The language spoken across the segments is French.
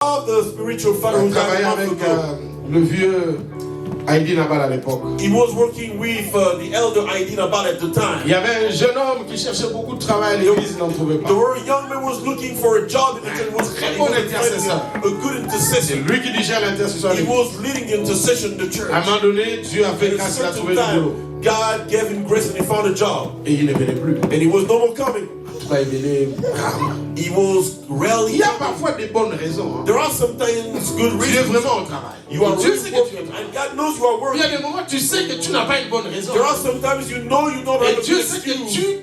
Of the spiritual father who travaillait avec le vieux Heidi Nabal à l'époque. He was working with the elder Heidi Nabal at the time. Il y avait un jeune homme qui cherchait beaucoup de travail à l'église, il n'en trouvait pas. The young man was looking for a job in the church. Was Très bon intercesseur. A good C'est intercessor. lui qui dirigeait l'intercession. He was leading the intercession in the church. À un moment donné, Dieu a fait At a grâce, il a certain trouvé du boulot. time, God gave him grace and he found a job. Et il ne venait plus. And he was no more coming. Il venait rarement. He was Il rarely y a coming. parfois des bonnes raisons. Hein. There are sometimes good Tu es reasons. vraiment au travail. You are Dieu really sait que tu es working, and God knows you are Il working. y a des moments où tu sais que tu n'as pas une bonne raison. There are sometimes you know you don't Et have a Dieu good sait que excuse.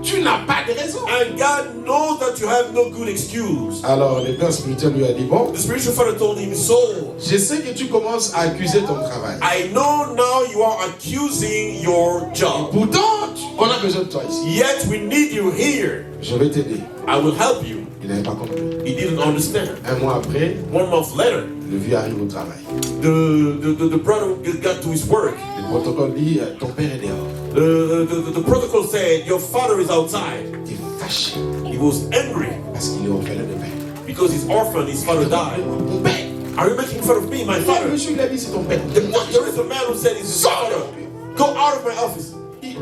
tu n'as pas de raison. And God knows that you have no good excuse. Alors le père spirituel lui a dit, bon, The spiritual father told him, Saul, je sais que tu commences à accuser ton travail. I know now you are accusing your job. Pourtant, on a besoin de toi ici. Yet we need you here. Je vais t'aider. I will help you. Il n'avait pas compris. He didn't understand. Un mois après, 1 month later, le vieux arrive au travail. the brother got to his work. Le protocole dit, ton père est dehors. The protocol said, your father is outside. Il est fâché He was angry parce qu'il est orphelin de père. because he's orphan, his father died. Mon père. Are you making fun of me, my Le father? monsieur il a dit, c'est ton père. There is a man who said, he's his father. Go out of my office.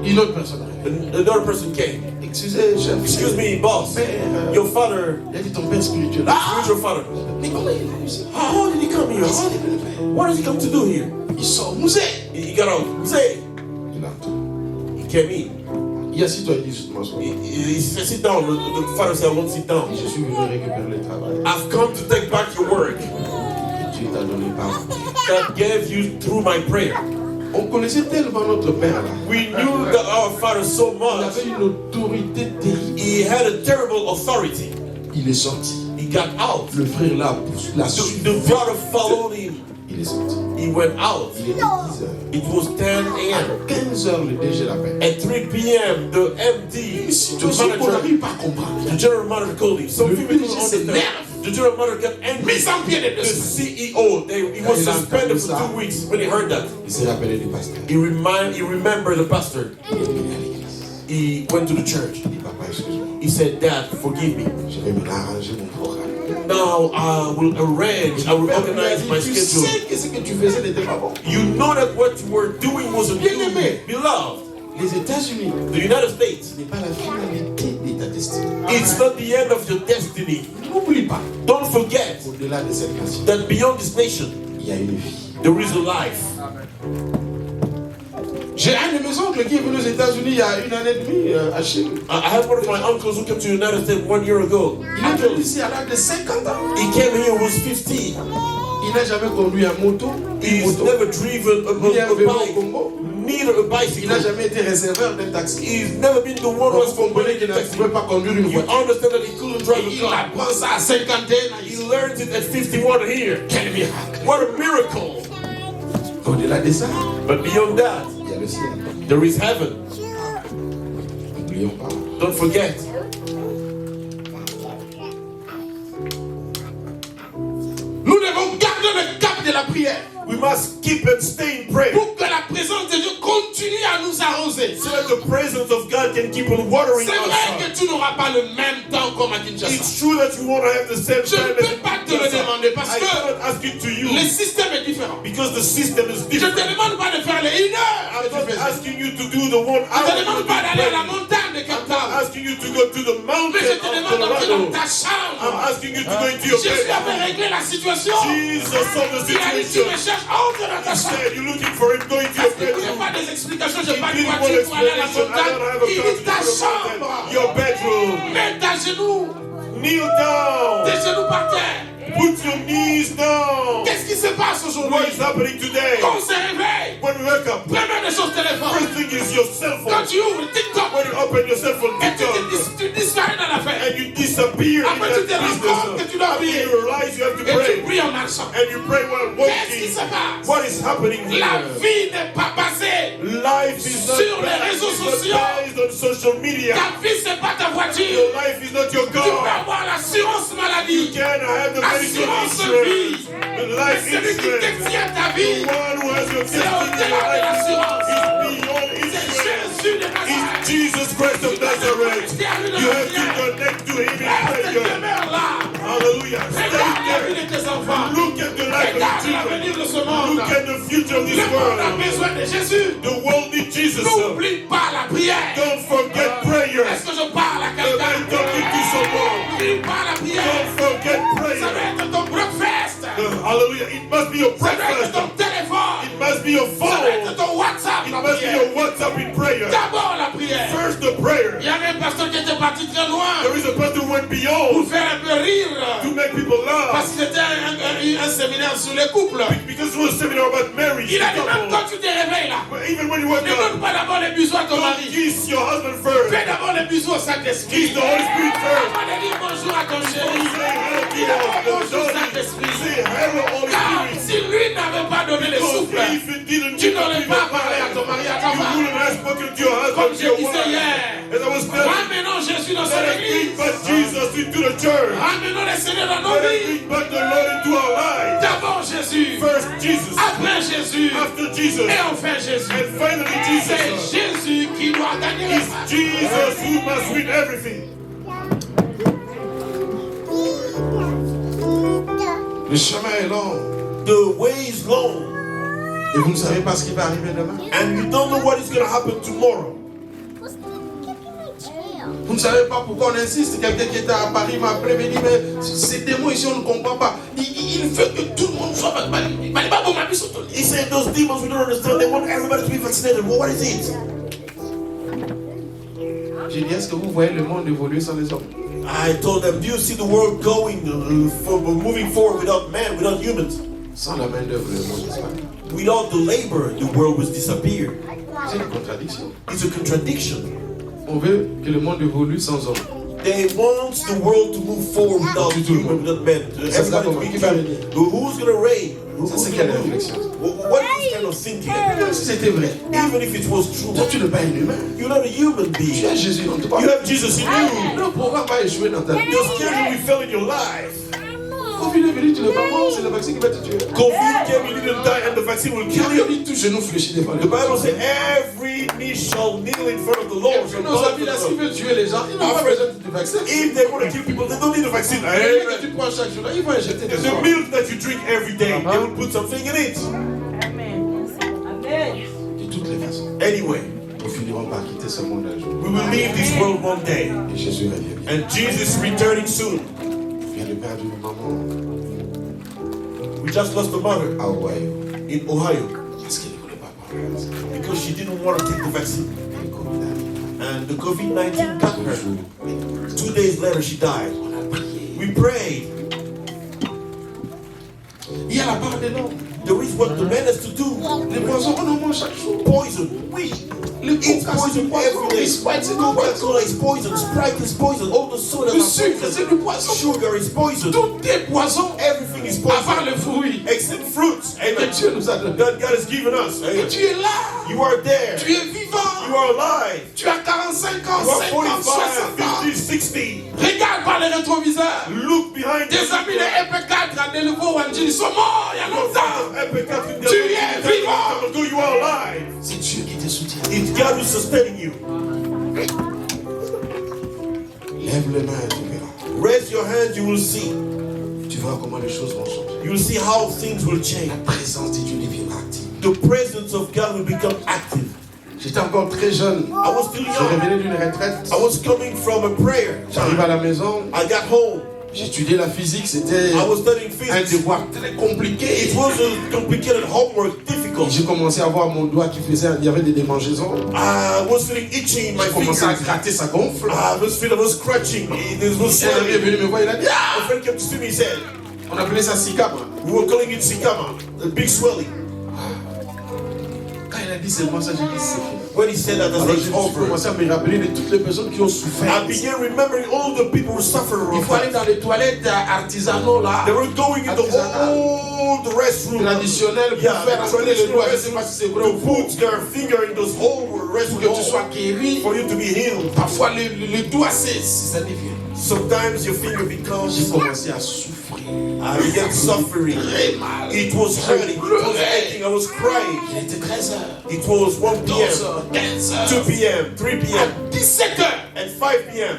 Une autre personne arrive. Another person came. Excusez, chef. Excuse me, boss. Père, Your father, il a dit ton père spirituel. spiritual father. Mais comment il a réussi? How did he come here? Qu'est-ce qu'il veut faire? What does he come to do here? Il sort musée. He got out. Say, Il entend. he came in. Il assis-toi, il dit justement ça. He said, sit down. The father said, I won't sit down. Je suis venu récupérer le travail. I've come to take back your work Que Dieu t'a donné par that gave you through my prayer. On connaissait tellement notre père là. We knew that our father so Il much. avait une autorité terrible. He had a terrible authority. Il est sorti. He got out. Le frère l'a suivi. The brother followed him. Il est sorti. He went out. Il était 10 heures. It was 10 a.m. 15 heures, le DG l'appelle. At 3 p.m., the MD, Si tu the sais qu'on manager, n'arrive pas à comprendre. the general manager called him. Some Le people don't PDG understand. s'énerve. The general manager got angry. Mise en pied des The deux. CEO, he was Il a suspended entendu for ça. 2 weeks when he heard that. Il s'est rappelé du pasteur. He remembered the pastor. Il est venu à l'église. He went to the church. Il dit, papa, excuse-moi. He said, Dad, forgive me. Je vais me arranger mon programme. Now I will organize my Tu schedule. sais que ce que tu faisais n'était pas bon. You know that what you were doing wasn't Bien good. aimé. Beloved, Les États-Unis, the United States, ce n'est pas la finalité de ta destinée. it's not the end of your destiny. N'oublie pas, Don't forget au-delà de cette nation, that beyond this nation, il y a une vie. there is a life. J'ai un de mes oncles qui est venu aux États-Unis il y a 1 année et demie à Chine. I have one of my uncles who came to the United States 1 year ago. Il est venu ici à l'âge de 50 ans. He came here when he was 50. Il n'a jamais conduit un moto, une He's moto, never driven ni un a vélo au bike, Congo. neither a Il n'a bicycle. jamais été réserveur d'un taxi. He's never been the one who Donc was vous comprenez qu'il ne taxi. pouvait pas conduire une You voiture. understand that he couldn't drive a Il car. apprend ça à 51 ans. He learned it at 51 here. Quel miracle! What a miracle! Au-delà de ça, But beyond that, il y a le ciel. there is heaven. N'oublions pas. Don't forget. Nous devons garder le cap de la prière We must keep and stay in prayer pour que la présence de Dieu continue à nous arroser. so that the presence of God can keep on watering C'est us. vrai que tu n'auras pas le même temps comme à Kinshasa. It's true that you won't have the same Je ne time peux pas te le demander parce I que cannot ask it to you le système est différent. because the system is Je ne te different. demande pas de faire les 1 heure I'm que tu not faisais. asking you to do the 1 Je hour. ne te demande pas d'aller à la I'm montagne de Cape Town. asking you to go to the mountain Mais je of te demande d'entrer dans Colorado. ta I'm chambre. asking you to go into your Jésus avait bedroom. réglé la situation. Jesus saw the Il a dit tu situation. me cherches, entre dans ta He chambre. said, you're looking for him, go into your Parce qu'il ne voulait bedroom. pas des explications, je n'ai pas de He didn't want voiture pour aller à la explanation. I montagne. don't have a Il car to dit go ta to the chambre. mountain. Your bedroom. Mets ta genou, Kneel down. tes genoux par terre. Put your knees down. Qu'est-ce qui se passe What aujourd'hui? is happening today? Quand on se réveille, When we wake up, première des choses, téléphone. first thing is your cell Quand phone. tu ouvres TikTok, When you open your cell phone, et TikTok, tu disparais dans l'affaire. and you disappear in Après, tu te that rends compte que business. tu dois After prier. you realize you have to Et tu pray. pries en marchant. And you pray while Qu'est-ce qui walking. se passe? What is happening La here? vie n'est pas basée. Life is not Sur les réseaux sociaux. based on social media. Ta vie, c'est pas ta voiture. Your life is not your Tu peux car. avoir l'assurance You maladie. can have the medical Assurance insurance, vie. the Mais life celui qui insurance. détient ta The vie, one who has your c'est destiny au-delà de life l'assurance. is beyond C'est insurance. Jésus de Nazareth. It's Jesus Christ of Nazareth. You have to connect to Him in Reste prayer. demeure là. Hallelujah. Stay Regarde la vie de tes enfants. Look at the life of Regarde the children. l'avenir de ce monde. Look at the future of this Le monde a world. besoin de Jésus. The world needs Jesus. N'oublie pas la prière. Don't forget prayer. Est-ce que je parle à Am I quelqu'un? talking to someone? N'oublie pas la prière. Don't forget Ça prayer. doit être ton breakfast. Hallelujah. It must be your Ça doit être breakfast. ton téléphone. It must be your Ça doit être phone. ton WhatsApp. It La must be prière. your WhatsApp in prayer. D'abord la prière. First the prayer. Il y avait un pasteur qui était parti très loin There is a person who went pour beyond faire un peu rire. to make people Parce laugh. que c'était un séminaire sur les couples. Because it was a seminar about marriage. Il a dit même Couple. quand tu te réveilles là, But even when you wake ne donne up, pas d'abord les bisous à ton don't mari. kiss your husband first. Fais d'abord les bisous au Saint-Esprit. Kiss the Holy Spirit first. Avant de dire bonjour à ton Say chéri. hello to Dis d'abord your bonjour daughter. Saint-Esprit. Say hello, Holy Car Spirit. si lui n'avait pas donné le Because souffle, if it didn't tu give n'aurais you pas the parlé à ton mari, à ta you femme. wouldn't have spoken to your husband, Comme to je your disais wife. hier, As I was telling you, ramenons Jésus dans son let us bring église. back Jesus into the church. Ramenons le Seigneur dans nos Let us vies. bring back the Lord into our lives. D'abord Jésus, First Jesus, après Jésus, after Jesus, et enfin Jésus. and finally C'est Jesus. Jésus qui doit gagner la It's bataille. Jesus who must win everything. Le chemin est long The way is long, et vous ne savez pas ce qui va arriver demain. and you don't know what is going to happen tomorrow. Vous ne savez pas pourquoi on insiste. Quelqu'un qui était à Paris m'a appelé, me dit, mais ces démons ici, on ne comprend pas. Il veut que tout le monde soit vacciné. He said those demons we don't understand. They want everybody to be vaccinated. Well, what is it? J'ai dit, est-ce que vous voyez le monde évoluer sans les hommes? I told them, do you see the world going, moving forward without man, without humans? Sans la main d'œuvre, le monde disparaît. Without the labor, the world will disappear. C'est une contradiction. It's a contradiction. On veut que le monde évolue sans hommes. They want the world to move forward without human, without men. Everybody to be king. Who's going to reign? Ça, Who's c'est going quelle to rule? réflexion? What is this kind of thinking? Même si c'était vrai, Even if it was true, toi tu n'es pas un humain. you're not a human Tu being. as Jésus dans toi. You have Jesus in you. Le programme va échouer dans ta vie. Your schedule will fail in your life. Covid est venu, tu n'es pas mort, c'est le vaccin qui va te tuer. COVID came, you didn't die, and the vaccine will kill Il you. dit tout genou fléchi devant The le Bible says every knee shall kneel in front of the Lord. shall Nos bow amis to là, the s'ils Lord. veulent tuer les gens, ils n'ont pas besoin de vaccin. If they want to kill people, they don't need a vaccine. Le lait que Amen. tu prends chaque jour, là, ils vont injecter des The hormones. milk that you drink every day, they will put something in it. De toutes les façons, Anyway, nous finirons par quitter ce monde un jour. we will leave this world one day, Et Jésus revient bien. and Jesus is returning soon. Je viens de perdre une maman We just lost a mother à Hawaï in Ohio parce qu'elle ne voulait pas prendre le vaccin. because she didn't want to take the vaccine, Et le Covid arrive. and the COVID-19 got Un her. jour, 2 days later, she died. on a prié. We prayed. Il y a la part de l'homme. There is what the man has to do. Les poissons, on en mange chaque jour. Poison. We Le eat coca, c'est du poison poison. every day. Les Sprite, c'est du poison. Coca-Cola is poison. Sprite is poison. All the sodas Le are sucre, poison. c'est du poison. Sugar is poison. Tout est poison. Everything is À part poison. le fruit Except fruits. que Amen. Dieu nous a donné. God has given us. Et Amen. tu es là. You are there. Tu es vivant. You are alive. Tu as 45 ans, You are 50, 60 ans. 45, 50, 60. Regarde par le rétroviseur. Look behind Tes amis de EP4 à Deliveau Wanji, ils sont morts il y a longtemps. Tu es vivant. You are alive. C'est Dieu qui te soutient. It's God who's sustaining you. Lève les mains, tu verras. Raise your hand, you will see. Tu verras comment les choses vont changer. You will see how things will change. La présence de Dieu deviendra active. The presence of God will become active. J'étais encore très jeune. I was still Je young. revenais d'une retraite. I was coming from a prayer. J'arrive à la maison. I got home. J'étudiais la physique. C'était I was studying un physics. devoir très compliqué. It was a complicated homework, difficult. J'ai commencé à voir mon doigt qui faisait, il y avait des démangeaisons. I was feeling itchy in my J'ai commencé à fingers. gratter, ça gonfle. I was scratching. It was Un ami est swelling. venu me voir, il a dit, ah! A friend came to see me. He said, On appelait ça SICAM. we were calling it sikama, a big swelling. Quand il a dit seulement ça, j'ai dit c'est fini. When he said that, I Alors said, j'ai it's over. commencé à me rappeler de toutes les personnes qui ont souffert. I began remembering all the people who suffered Il from faut aller that. dans les toilettes artisanaux là, They were going in the old restroom. traditionnelles pour Yeah, faire entrer le traditional doigt. Je ne sais pas si c'est vrai to ou faux. put their finger in those old Pour que restroom tu sois guéri. for you to be healed. Parfois le doigt ça devient. Sometimes your finger J'ai becomes. commencé à souffrir. I began suffering. Très mal. It was hurting. It was aching. I was crying. Il était 13h, It was 1 p.m., 12h, 15h. 2 p.m., 3 p.m., À 17h, and 5 p.m.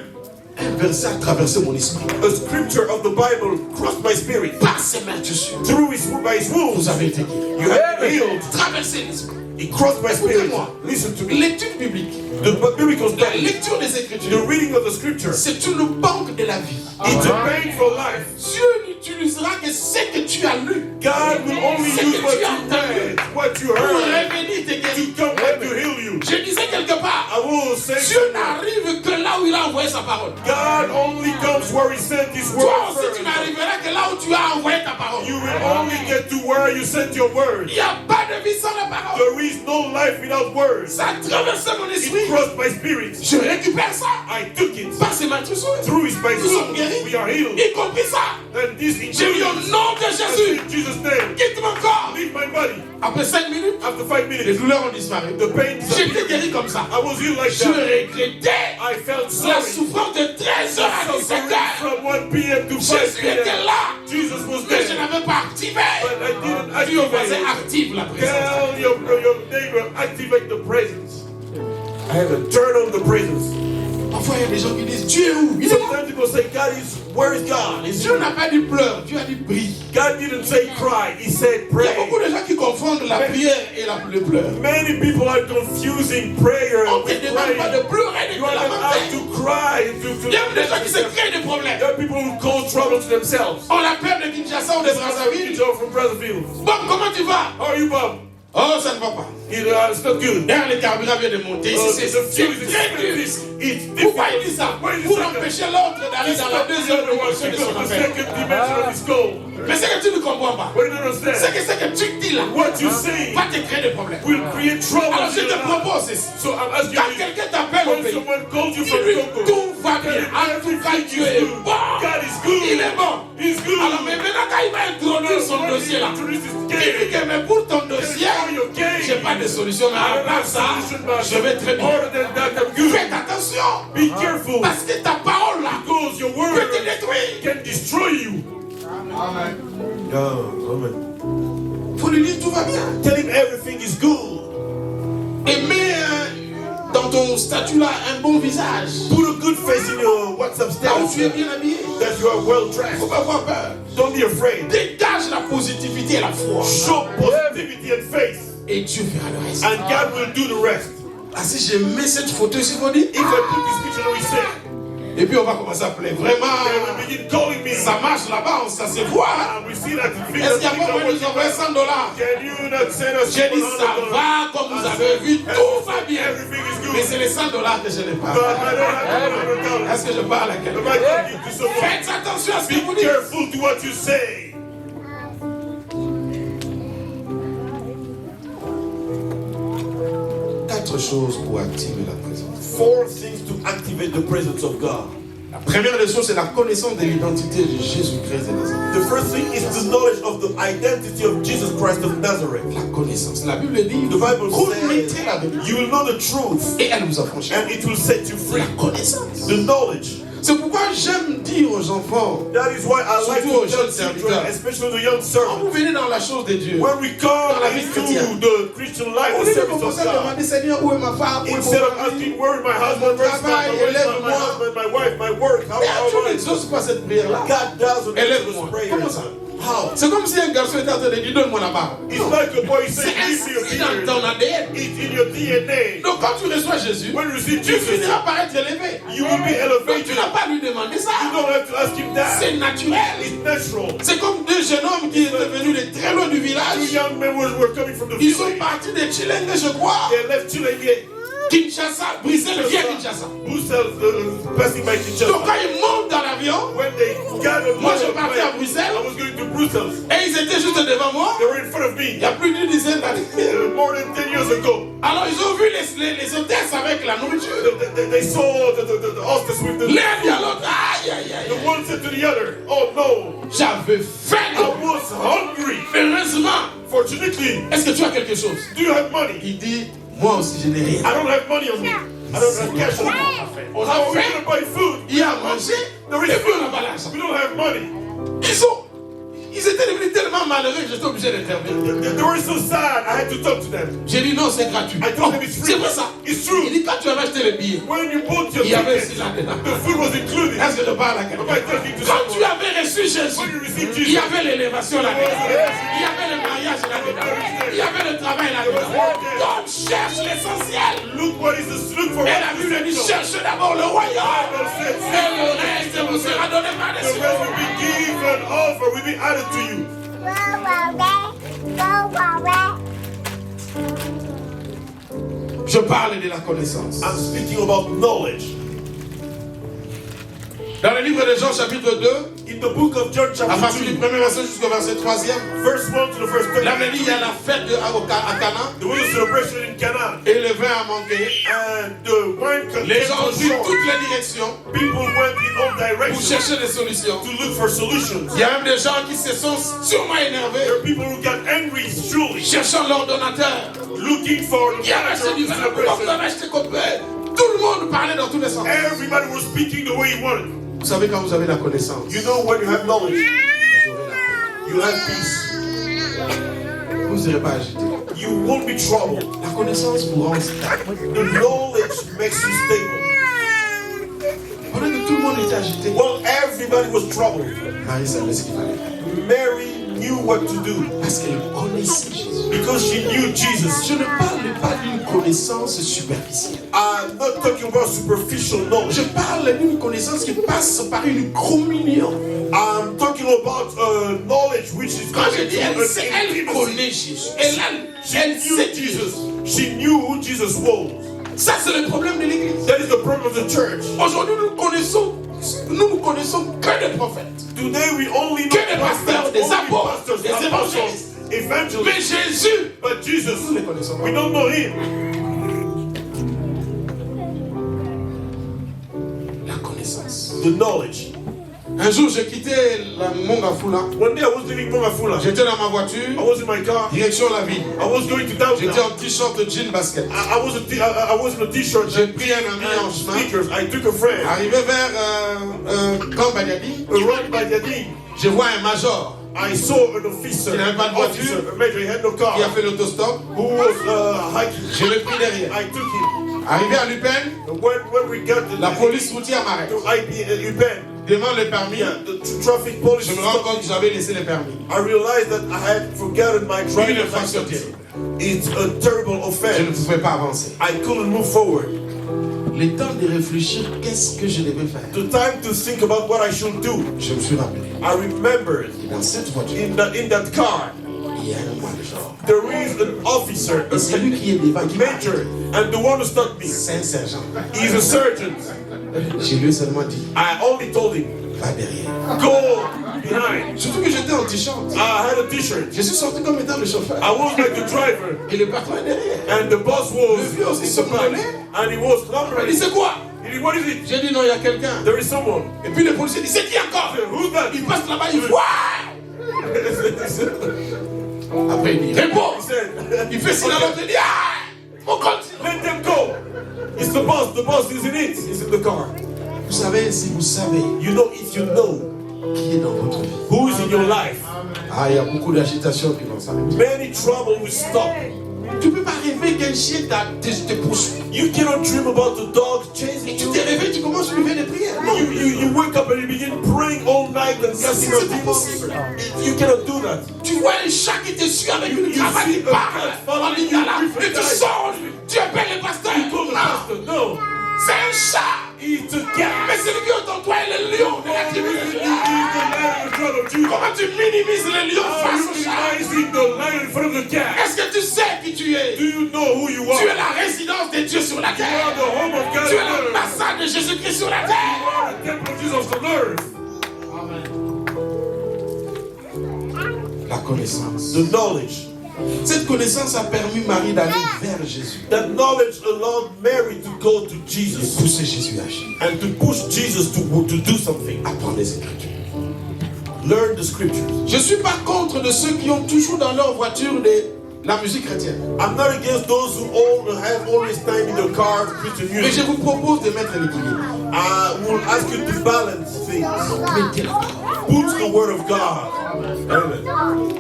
Un verset a traversé mon esprit. A scripture of the Bible crossed my spirit. Par ses meurtrissures, By his wounds, vous avez été guéris. you have been healed. Traversez l'esprit. It crossed my spirit. Écoutez-moi. Listen to me. L'étude biblique, The biblical la study, lecture des the Écritures, reading of the scripture, c'est une banque de la vie. it's a bank for life. Dieu n'utilisera que ce que tu as lu God will only Ce use que what tu as you entendu read, what you pour heard, revenir te to guérir. come back to heal you. Je disais quelque part, I will say Dieu something. n'arrive que là où il a envoyé sa parole. God only comes where he sent his Toi word aussi, tu first. n'arriveras que là où tu as envoyé ta parole. You will only get to where you sent your word. Il n'y a pas de vie sans la parole. There is no life without words. Ça a traversé mon esprit. It crossed my spirit. Je récupère ça. I took it. Par ses meurtrissures, Through his by nous sommes guéris. we are healed. Y compris ça. And this J'ai mis au includes nom de Jésus. in Jesus' name. Quitte mon corps. Leave my body. Après 5 minutes, After 5 les minutes, douleurs ont disparu. the pain J'étais disappeared. guéri comme ça. I was healed like Je that. regrettais I felt la sorry. souffrance de 13h à 17h. From 1 p.m. to 5 Jésus était p.m. là. Jesus was Mais je there. n'avais pas activé. But I didn't Dieu faisait activate. active la présence. Tell your neighbor, activate the presence. I have to turn on the presence. Parfois, il y a des gens qui disent Dieu est où? Il est là. Sometimes people say, where is God? Dieu n'a pas dit pleure, Dieu a dit prie. God didn't say cry, he said Il y a pray. beaucoup de gens qui confondent la prière et le pleur. Many people are confusing prayer On ne te with demande pas praying. de pleurer, de You are not out lamenter. to cry. Il y a des gens qui se créent des problèmes. There are people who cause trouble to themselves. On l'appelle de Kinshasa ou de Brazzaville. Joe from Brazzaville. Bob, comment tu vas? How are you, Bob? Oh, ça ne va pas. It's not good. D'ailleurs, le carburant vient de monter. Ici, The c'est fuel is très dur. expensive. It's Pourquoi il difficult. dit ça? Why is it Pour so good? empêcher l'autre d'aller dans la deuxième dimension de son The affaire. second dimension of his goal. Mais ce que tu ne comprends pas, What do you understand? c'est que ce que tu dis là What you say va te créer des problèmes. will create trouble. Alors je in te your life. propose ceci. So I'm asking Quand you, quelqu'un t'appelle au when pays, someone calls you from dis-lui Togo, tout va bien. En tout cas, Dieu est bon. God is good. Il est bon. He's good. Alors mais maintenant quand il va introduire son dossier là, il dit que mais pour ton dossier, j'ai pas de solution. Mais à part ça, je vais très bien. Other than that, I'm good. Faites attention. Be careful. Parce que ta parole là Because your word peut te détruire. can destroy you. Amen. Amen. Faut lui dire tout va bien. Tell him everything is good. Et mets dans ton statut là un bon visage. Put a good face in your WhatsApp Là où tu es status bien habillé. that you are well dressed. Faut pas avoir peur. Don't be afraid. Dégage la positivité et la foi. Show positivity and faith, Et Dieu fera le reste. and God will do the rest. Ah, si je mets cette photo ici, vous dites, If I put this picture on his head, et puis on va commencer à appeler. Vraiment, they will begin calling me. ça marche là-bas, ça se voit. And we see that the Est-ce qu'il n'y a pas moyen de nous envoyer $100? Can you not send us J'ai dit, ça $100? va, comme vous avez vu, tout va bien. Everything is Mais good. c'est les $100 que je n'ai But pas. I don't have $100. Est-ce que je parle à Am quelqu'un? I talking to someone? Faites attention à ce que Be vous dites. careful to what you say. Quatre choses pour activer la présence. 4 things to activate the presence of God. La première des choses, c'est la connaissance de l'identité de Jésus-Christ de Nazareth. The first thing is the knowledge of the identity of Jesus Christ of Nazareth. La connaissance. La Bible dit, The Bible connaissez says la vérité. you will know the truth Et elle vous affranchit. and it will set you free. La connaissance. The knowledge. C'est pourquoi j'aime dire aux enfants, That is why I like Surtout aux to tell jeunes children, serviteurs. especially the young quand servants, vous venez dans la chose de Dieu, when we come la vie into chrétienne, the Christian life, au the lieu de service of commencer à God, demander Seigneur, où est ma femme, où est instead of mon mari, asking where is my husband, where's travail, my élève-moi. husband, my wife, my work, how mais am Dieu I? n'exauce pas cette prière-là. God doesn't answer Élève-moi. this prayer. Comment ça? How? C'est comme si un garçon était en train de dire donne-moi la barbe. It's like a boy C'est saying, give me inscrit your dans beard. ton ADN. It's in your DNA. Donc quand tu reçois Jésus, When you receive tu Jesus, finiras par être élevé. you will be Donc elevated. tu n'as pas à lui demander You ça. don't have to ask him that. C'est naturel. It's natural. C'est comme deux jeunes hommes qui étaient venus de très loin du Two village. young men were coming from the Ils sont village. partis de Chilenge, je crois. They left Chile, Kinshasa, Bruxelles, via Kinshasa. Brussels, passing by Donc Kinshasa. quand ils montent dans l'avion, When they got on moi je the partais à plane, Bruxelles I was going to Brussels. et ils étaient juste devant moi. They were in front of Il y me a plus d'une dizaine d'années. more than 10 years ago. Alors ils ont vu les hôtesses avec la nourriture. They saw the hostess with the L'un dit à l'autre, aïe aïe aïe. The one said to the other, oh no, J'avais faim. I was hungry. Heureusement, Fortunately, est-ce que tu as quelque chose? do you have money? Il dit, moi aussi je n'ai rien. I don't have money on me. I don't have cash on me. On a How are we faim, going to buy food? il y a à manger, There et is puis on n'a food. pas l'argent. We don't have money. Ils étaient devenus tellement malheureux que j'étais obligé d'intervenir. They were so sad, I had to talk to them. J'ai dit non, c'est gratuit. I told them it's free. C'est vrai ça. It's true. Il dit quand tu avais acheté les billets, When you bought your il y avait ticket, aussi là-dedans. the food was included. Est-ce que je parle à Am I quelqu'un? talking to Quand tu someone? avais reçu Jésus, When you received il y Jesus, avait l'élévation là-dedans. Il y avait le mariage là-dedans. Il y avait le travail là-dedans. Donc cherche l'essentiel. look for Et la Bible dit the cherche d'abord le royaume. rest Et le reste vous sera donné par-dessus. will be given, offer will be added to you. Je parle de la connaissance. I'm speaking about knowledge. Dans le livre de Jean chapitre 2, In the book of John à chapter partir du 2, premier verset jusqu'au verset 3e, verse 1 to the first 30, là, il y a la fête à Cana there was a celebration in Canaan, et le vin a manqué. and the wine Les gens ont was pris short. toutes les directions People went in all pour directions chercher des solutions. to look for solutions. Il y a même des gens qui se sont sûrement énervés, There are people who got angry, surely, cherchant l'ordonnateur. looking for Il y a acheté du vin, pourquoi vous avez acheté qu'on paie? Tout le monde parlait dans tous les sens. Everybody was speaking the way he wanted. Vous savez quand vous avez la connaissance, You know, when you have knowledge, vous aurez la paix. you have peace. Vous ne serez pas agité. You won't be troubled. La connaissance vous rend stable. The knowledge makes you stable. Pendant que tout le monde était agité, Well, everybody was troubled. Marie savait ce qu'il fallait faire. Mary knew what to do Parce qu'elle connaissait Jésus. because she knew Jesus. Je ne parle pas d'une connaissance superficielle. I'm not talking about superficial knowledge. Je parle d'une connaissance qui passe par une communion. I'm talking about knowledge which is Quand je dis elle, an sait, elle intimacy. connaît Jésus. She Elle knew sait Jesus. Jesus. She knew who Jesus was. Ça, c'est le problème de l'Église. That is the problem of the church. Aujourd'hui, nous ne connaissons que des prophètes. Today we only know Que des pasteurs, des only apôtres, pastors, des apostles, Mais evangelists. Jésus, But Jesus, nous ne le connaissons we pas. don't know him. La connaissance. The knowledge. Un jour, j'ai quitté la Mongafula. One day I was leaving Mongafula. J'étais dans ma I voiture, was in my car. direction la ville. I was going to downtown. J'étais en t-shirt, jean, basket. I was in a t-shirt J'ai pris un ami en and chemin. sneakers. I took a friend. Arrivé vers Camp Banyadi, Around by Yadin, je vois un major I saw an officer, Il n'avait pas de officer, voiture. a major, he had no car, qui a fait l'autostop. who was hiking. Je l'ai pris derrière. I took him. Arrivé à Lupin, And when we got to la police routière m'arrête. to UPenn, Demande le permis. the traffic police Je me rends stopped compte que j'avais laissé le permis. I realized that I had forgotten my Une driving infraction license. terrible. It's a terrible Je ne offense. pouvais pas avancer. I couldn't move forward. Le temps de réfléchir, qu'est-ce que je devais faire? The time to think about what I should do. Je me suis rappelé. I remembered Et dans cette voiture, in that car, il y a un major. there is an officer, Et c'est lui qui est devant, a qui m'arrête. major, and the one who stopped me, C'est un sergent. he's a sergeant. Je lui ai seulement dit, I only told him, va derrière. go behind. Surtout que j'étais en t-shirt. I had a t-shirt. Je suis sorti comme étant le chauffeur. I was like the driver, Et le patron est derrière. and the boss was Le vieux aussi in the back, somnolait. and he was Il dit, slumbering. c'est quoi? He said, what is it? J'ai dit, non, il y a quelqu'un. There is someone. Et puis le policier dit, c'est qui encore? I said, who's that? Il passe là-bas, il voit. Après, il dit, réponds. He said, Il fait signe à l'autre, il dit, ah, on continue. let them go. It's the boss. The boss is in it. He's in the car. Vous savez, si vous savez You know, if you know qui est dans votre vie. who is in your life, Ah, il y a beaucoup d'agitation qui vont s'arrêter. many trouble will stop. Tu ne peux pas rêver qu'un chien te poursuit. You cannot dream about the dog chasing Et tu you. t'es réveillé, tu commences à lever des prières. Non. You wake up and you begin praying all night and casting out C'est pas demons. possible. You cannot do that. Tu vois un chat qui te suit avec une You cravate see qui a part cat en following ligne you là. with Et a tu knife. sors, tu appelles le pasteur. You told the Non, pastor, no. c'est un chat. It's a cat. Mais celui qui est autour de toi est le lion de la tribu de Juda. Comment Comment tu minimises le lion face au chat? recognizing the lion in front of the cat? Est-ce que tu sais qui tu es? Do you know who you are? Tu es la résidence de Dieu sur la You are terre. the home of God Tu es on earth. l'ambassade de Jésus-Christ sur la You terre. are the temple of Jesus on earth. La connaissance. The knowledge. Cette connaissance a permis Marie d'aller vers Jésus. That knowledge allowed Mary to go to Et Jesus pousser Jésus à agir. and to push Jesus to do something. Apprendre les Écritures. Learn the scriptures. Je ne suis pas contre de ceux qui ont toujours dans leur voiture la musique chrétienne. I'm not against those who have always time in their car Christian Mais je music. vous propose de mettre l'équilibre. I will ask you to balance things. Mettez la parole. Put the word of God. Amen.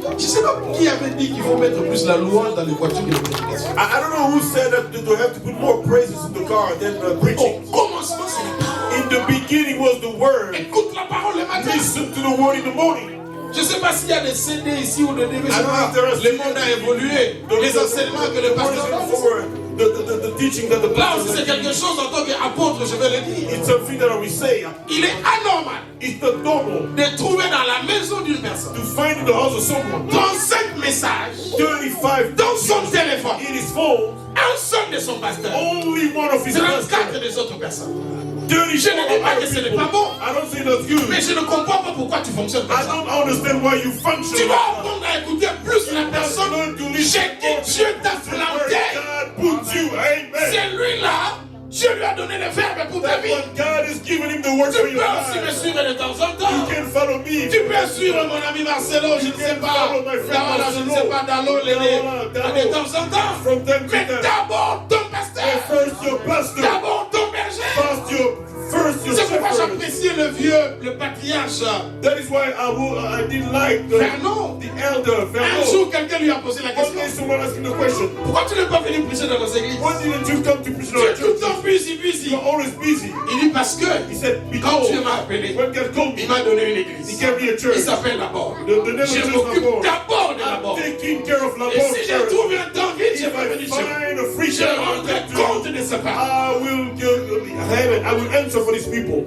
Je ne sais pas qui avait dit qu'il faut mettre plus la louange dans les voitures que les prédications. I don't know who said that to have to put more praises in the car than preaching. Au commencement, c'est la parole. In the beginning was the word. Écoute la parole le matin. Listen to the word in the morning. Je ne sais pas s'il y a des CD ici ou des DVD. I don't know if there are Le monde a évolué. Les enseignements que le pasteur donne. The teaching that the Là aussi, pastor c'est quelque chose en tant qu'apôtre, je vais le dire. it's something that we say. Il est anormal It's not normal de trouver dans la maison d'une personne to find in the house of someone 35 messages 35 dans son téléphone. in his phone, Un seul de son pasteur. only one of his 34 pastors. des autres personnes. 34 Je ne dis pas que ce n'est pas bon, I don't say that's good. mais je ne comprends pas pourquoi tu fonctionnes comme I ça. don't understand why you function. Tu vas apprendre à écouter plus la personne. J'ai dit Dieu t'a planté. God put you. Amen. C'est lui-là. Dieu lui a donné le verbe pour ta That's vie. what God has given him the word Tu for peux your aussi me life. suivre de temps en You temps. can follow me. Tu peux suivre mon ami Marcelo, je ne sais pas. Voilà, je ne sais pas, Dalo, de temps en temps. From time to Mais time. d'abord ton pasteur. First your pastor. D'abord ton berger. First your C'est pourquoi shepherd. j'appréciais le vieux, le patriarche That is why I didn't like the Vernon. elder Un Vernon. jour, quelqu'un lui a posé la One question. day someone asked him the question, Pourquoi tu n'es pas venu prêcher dans nos églises? why didn't you come to preach in Tu our es tout le church? temps busy. You're always busy. Il dit parce que He said, quand because Dieu m'a appelé, when God called il me, m'a donné une he église. gave me a Il church. s'appelle Labor. The name of Je the church m'occupe is d'abord de I'm Labor. taking care of Et Labor si je Church. trouve un temps vide, je If vais I venir chez vous. find a free Je church, rendrai compte de ce pas. I will answer for these people.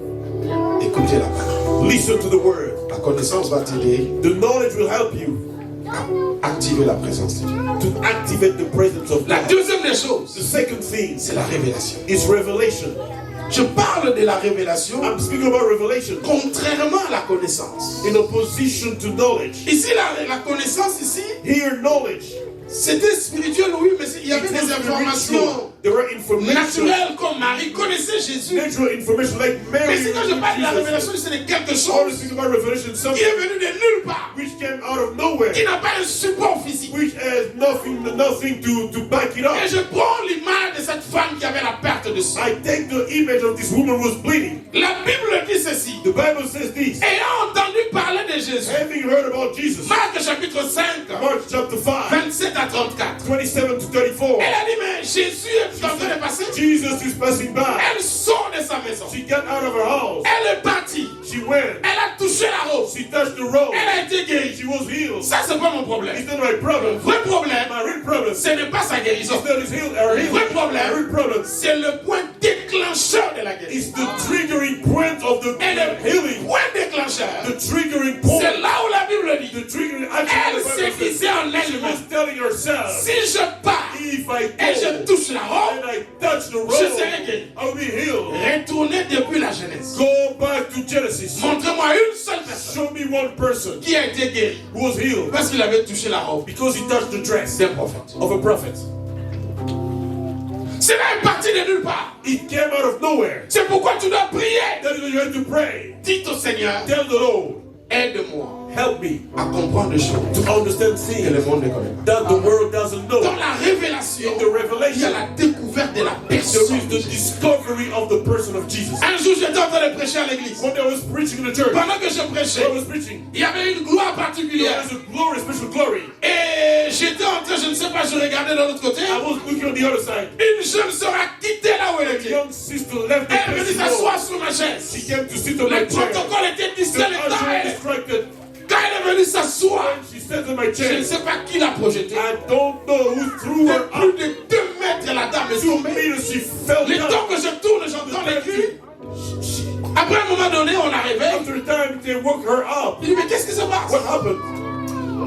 Écoutez la parole. Listen to the word. La connaissance va t'aider The knowledge will help you à activer la présence de Dieu. to activate the presence of La God. deuxième des The choses, second thing c'est la révélation. is revelation. Je parle de la révélation I'm speaking about revelation contrairement à la connaissance. in opposition to knowledge. Ici, la connaissance, ici, Here, knowledge. c'était spirituel, oui, mais il y avait It des was informations spiritual. There were information, naturelles comme Marie connaissait Jésus. natural information like Mary. Mais si quand je parle de la Jesus. révélation, c'est de quelque All the chose things about revelation, qui something est venu de nulle part, which came out of nowhere, qui n'a pas un support physique. which has nothing to back it up. Et je prends l'image de cette femme qui avait la perte de sang. I take the image of this woman who was bleeding. La Bible dit ceci. The Bible says this. Ayant entendu parler de Jésus, Having heard about Jesus, Marc chapitre 5, Mark chapter 5, 27 à 34. 27 to 34. Elle a dit, mais Jésus est en train de passer. Jesus is passing by. Elle sort de sa maison. She got out of her house. Elle est partie. She went. Elle a touché la robe. She touched the road. Elle a été guérie. She was healed. Ça, c'est pas mon problème. It's not my problem. Le vrai problème, My real problem. ce n'est pas sa guérison. It's not his heal. Her Le healing. vrai My problème, real problem. c'est le point déclencheur de la guérison. It's the triggering point of the Et le healing. point déclencheur, The triggering point. c'est là où la Bible dit. The triggering action. Elle of the se Bible says, disait en she elle-même, was telling herself, si je pars if I et je go touche la robe, and I touch the je road, serai guéri. I'll be healed. Retournez depuis la Genèse. Go back to Genesis. Montrez-moi une seule personne Show me one person qui a été guérie who was healed parce qu'il avait touché la robe because he touched the dress d'un prophète. of a prophet. Cela est parti de nulle part. It came out of nowhere. C'est pourquoi tu dois prier. That is why you have to pray. Dites au Seigneur, Tell the Lord, aide-moi help me à comprendre des choses to understand que le things monde ne connaît pas. that the world doesn't know. Dans la révélation, In the il y a revelation, la découverte de la there personne. is the discovery of the person of Jesus. Un jour, j'étais en train de prêcher à l'église. One day I was preaching in the church. Pendant que je prêchais, I was preaching. il y avait une gloire There particulière. was a glory, special glory. Et j'étais en train, je ne sais pas, je regardais de l'autre côté. I was looking on the other side. Une jeune sœur a quitté là où elle A était. young sister left the Elle est place venue she s'asseoir was. sur ma chaise. She came to sit on my Le chair. protocole était The distrait. usher distracted. Quand elle est venue s'asseoir, She sat on my je ne chair. sais pas qui l'a projetée. I don't know who threw De her plus up. de 2 mètres, la dame est 2 tombée. meters, she fell Le down. temps que je tourne, j'entends les cris. Après un moment donné, on la réveille. After a time, they woke her up. Il dit, mais qu'est-ce qui se passe? What happened?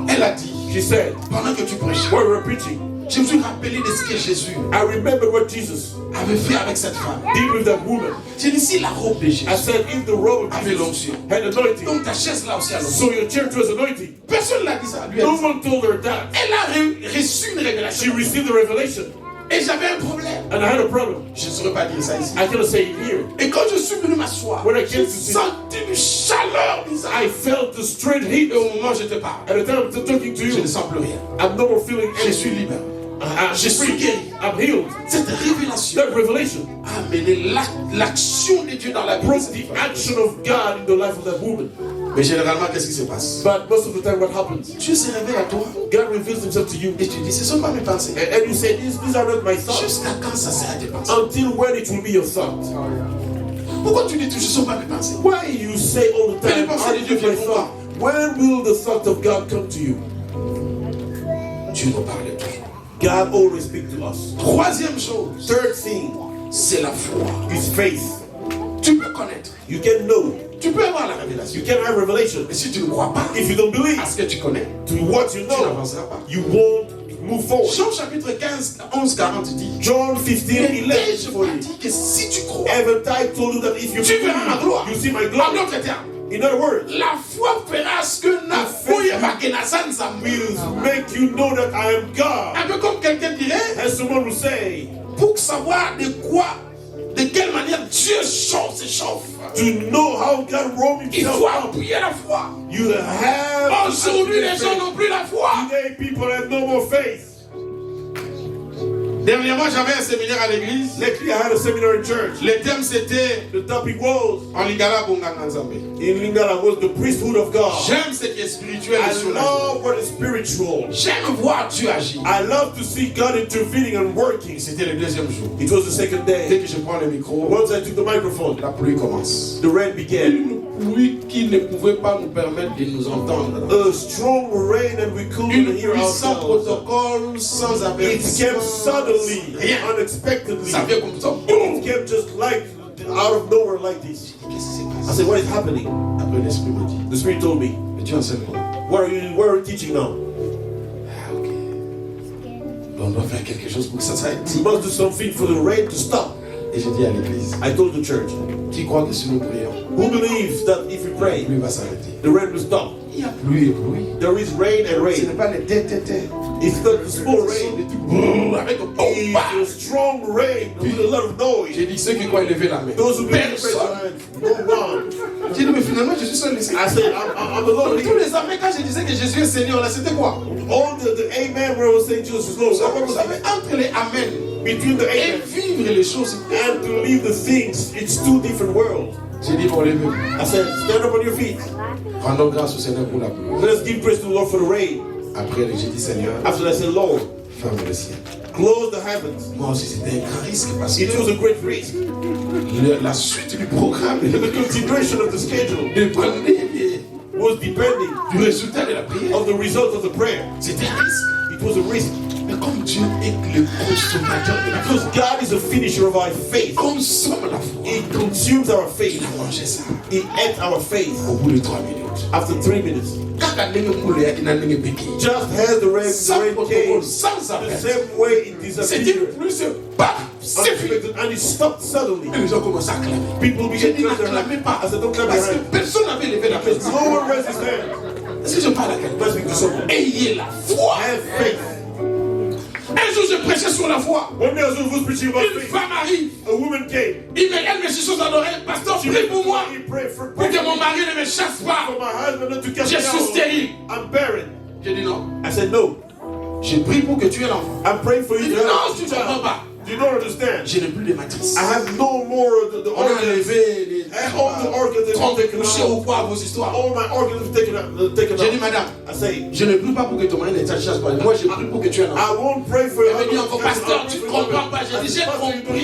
Elle a dit, She said, pendant que tu prêches, while we were preaching, je me suis rappelé de ce que Jésus I remember what Jesus avait fait avec cette femme. did with that woman. J'ai dit, si la robe de Jésus I said, if the robe of avait Jesus l'onction, had anointing, donc ta chaise là aussi a l'onction. so your church was anointing. Personne n'a dit ça. Lui a No dit ça. one told her that. Elle a reçu une She révélation. received the revelation. Et j'avais un problème. And I had a problem. Je ne saurais pas dire ça ici. I cannot say it here. Et quand je suis venu m'asseoir, When I j'ai came to sit, senti une chaleur bizarre. I felt the straight heat. Et au moment où je te parle, At the time I'm talking to je ne you, sens plus rien. I'm no more feeling Je suis anything. libre. Je suis guéri. I'm healed. Cette révélation That revelation a amené l'action de Dieu dans la vie. brought the action of God in the life of that woman. Mais généralement, qu'est-ce qui se passe? But most of the time, what happens? Dieu se révèle à toi God reveals himself to you. et tu dis, ce ne sont pas mes pensées. And you say, these are not my thoughts. Jusqu'à quand ça sera tes pensées? Until when it will be your thoughts. Pourquoi tu dis toujours, ce ne sont pas mes pensées? Why you say all the Mais les time, pensées de Dieu "Are my viennent thoughts?" When will the thoughts of God come to you? Dieu nous parle toujours. God always speaks to us. Troisième chose, Third thing c'est la foi. is faith. Tu peux connaître, You can know. tu peux avoir la révélation. You can have revelation. Mais si tu ne crois pas If you don't believe à ce que tu connais, to what you tu know, n'avanceras pas. you won't move forward. Jean chapitre 15, 11, 40 dit, John 15, mais 11. je vous dis que si tu crois, Haven't I told you that if you tu verras ma gloire. you see my En glory? d'autres termes, In other words, la foi fera ce que n'a fouillé ma Kenasan will make you know that I am God. Un peu comme quelqu'un dirait, As someone will say, pour savoir de quelle manière Dieu se chauffe, to know how God rolled il himself faut up, appuyer la foi. you have. Aujourd'hui, les gens n'ont plus la foi. Today, people have no more faith. Dernièrement, j'avais un séminaire à l'église. Lately, I had a seminar in church. Le thème c'était The topic was, en Lingala Bonganga Nzambe. in Lingala, was the priesthood of God. J'aime ce qui est spirituel et I sur la vie. love what is spiritual. J'aime voir Dieu agir. I love to see God intervening and working. C'était le deuxième jour. It was the second Dès day. que je prends le micro, Once I took the microphone, la pluie commence. the rain began. Une pluie qui ne pouvait pas nous permettre de nous entendre. A strong rain and we couldn't Une hear pluie sans ourselves. protocole, sans It avertissement. came suddenly, Rien. unexpectedly. Ça vient comme ça. It Boum! came just like out of nowhere like this. Qu'est-ce qui s'est I passé? said, what is happening? Après l'esprit me dit, The Spirit told me, mais tu enseignes quoi? where are you teaching now? Ah, ok. On doit faire quelque chose pour que ça s'arrête. We must do something for the rain to stop. Et j'ai dit à l'église, I told the church, qui croit que si nous prions, who believes that if we la pray, pluie va s'arrêter? the rain will stop? Il y a pluie et pluie. There is rain and Ce n'est rain. pas les têtes. It's not the small rain. Avec un It's a strong rain with a lot of noise. J'ai dit ceux qui croient lever la main. Those who believe Personne. no one. J'ai dit mais finalement je suis seul ici. I said, I'm alone Tous here. les amens quand je disais que Jésus est Seigneur là c'était quoi? All the amen where I was saying Jesus is Lord. What Vous was savez it? entre les amen Between the et amen vivre les choses. and to leave the things, it's two different worlds. J'ai dit bon levez. I said, stand up on your feet. Rendons grâce au Seigneur pour la pluie. Let's give praise to the Lord for the rain. Après j'ai dit Seigneur, After that, I said, Lord, ferme le ciel. close the heavens. Moi aussi c'était un grand risque parce It was que a great risk. la suite du programme The consideration of the schedule dépendait was depending du résultat de la prière. on the result of the prayer. C'était un risque. It was a risk. Mais comme Dieu est le consommateur de la foi, Because God is a finisher of our faith. consomme la foi. He consumes our faith. Il a mangé ça He ate our faith. au bout de 3 minutes. After 3 minutes, Kaka ndenge mvula yake na ndenge pekee. just as the rain Sans came, protocole, sans the appel. same way it C'était disappeared. plus bam, c'est fini. Unexpected, and it stopped suddenly. Et les gens commencent à clamer. People J'ai began dit to clap their n'acclamez hands. pas. I said, don't clap your Parce que hands. personne n'avait levé la main. Because no one raised his hand. Est-ce que je parle à quelqu'un? Let's speak to someone. Ayez la foi. Have faith. Un jour, je prêchais sur la foi. One day as I was preaching about Une faith, femme arrive. a woman came. Elle me chuchote dans l'oreille. Pasteur, prie pour moi. He prayed for Pour que mon mari ne me chasse pas. for my husband not to catch Je me suis out. stérile. I'm barren. J'ai dit non. I said, no. J'ai prié pour que tu aies l'enfant. I'm praying for you Il to dit non, have tu a ne comprends child. pas. You don't understand. Je n'ai plus de matrice. I have no more of the On a organs. enlevé les All the organs have been taken couché out. ou quoi vos histoires. All my organs have taken out. J'ai dit madame, I say, je ne prie pas pour que ton mari ne te chasse pas. Moi, je prie pour que tu aies l'enfant. I won't pray for you. Elle me dit encore, pasteur, tu ne comprends pas. J'ai dit, j'ai compris.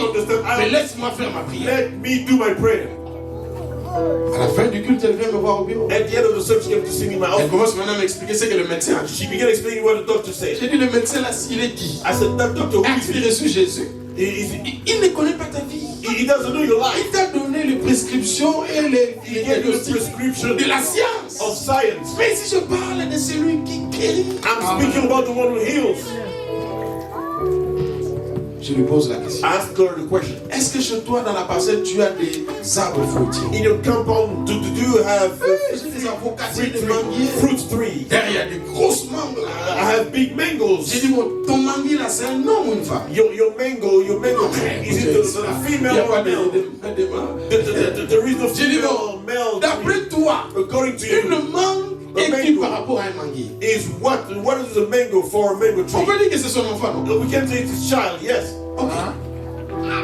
Mais laisse-moi faire ma prière. Let me do my prayer. À la fin du culte, elle vient me voir au bureau. At the end of the service, she came to see me in my Elle office. commence maintenant à m'expliquer ce que le médecin a dit. She began explaining what the doctor said. J'ai dit, le médecin là, il est qui? I said, that doctor, who is Inspiré he? sur Jésus. Il ne connaît pas ta vie. He doesn't know your life. Il t'a donné les prescriptions et les He gave you the diagnostics prescription de la science. of science. Mais si je parle de celui qui guérit, I'm speaking about the one who heals. je lui pose la question. Ask her the question. Est-ce que chez toi, dans la parcelle, tu as des arbres fruitiers? In your compound, do you have J'ai des avocatiers, des manguiers. fruit trees? Derrière, il y a des grosses mangues. I have big mangoes. J'ai dit, bon, ton manguier là, c'est un homme ou une femme? Your mango tree, is it the Il n'y a female or pas male? de mangue. There is no J'ai dit, female, bon, male tree. d'après toi, According to you, une mangue est-il mango par rapport à un manguier? is what is a mango for a mango On tree? peut dire que c'est son enfant, non? We can say it's his child, yes. Ok.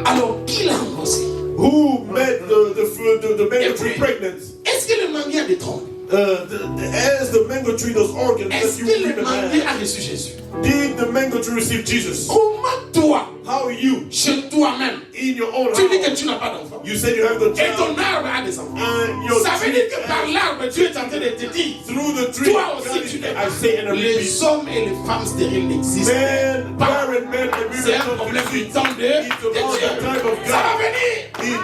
Alors, qui l'a engrossé? Who made the mango tree pregnant? Est-ce que le manguier a des trompes? As the mango tree does organs that Est-ce you que le women manguier have, a reçu Jésus? did the mango tree receive Jesus? Comment toi, How are you chez toi-même, in your own tu dis que house? tu n'as pas d'enfant? You said you have the Et ton child, arbre a des enfants. and your Ça veut tree dire que par l'arbre, Dieu est en train de te dire, through the tree. toi aussi tu n'es I say and I repeat. les hommes et les femmes stériles n'existent Man, pas. barren men and C'est un women problème du don't temps de Dieu. It's about the time of Ça va God. venir.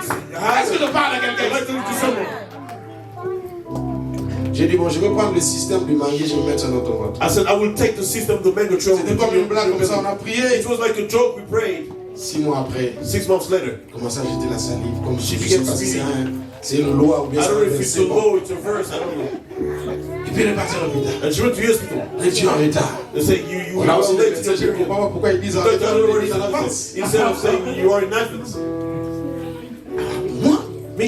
Est-ce que je parle à quelqu'un? Like to someone. J'ai dit, bon, je vais prendre le système du manguier, je vais mettre ça dans ton ventre. I said, I will take the system of the mango tree. C'était comme une blague, comme ça, on a prié. It was like a joke we prayed. 6 mois après, 6 months later. commence à jeter la salive, comme si je began sais pas si speaking. c'est une loi ou bien I c'est don't know un if it's a verset. Bon. law, it's a verse, I don't know. Et puis elle est partie à l'hôpital. And she went to the hospital. Elle dit en retard. They say, you On a are aussi des late to médecins, your je ne period. comprends pas pourquoi ils disent en But I retard, don't know ils what disent it's en about. avance. Instead of saying you are in advance. Moi, Me,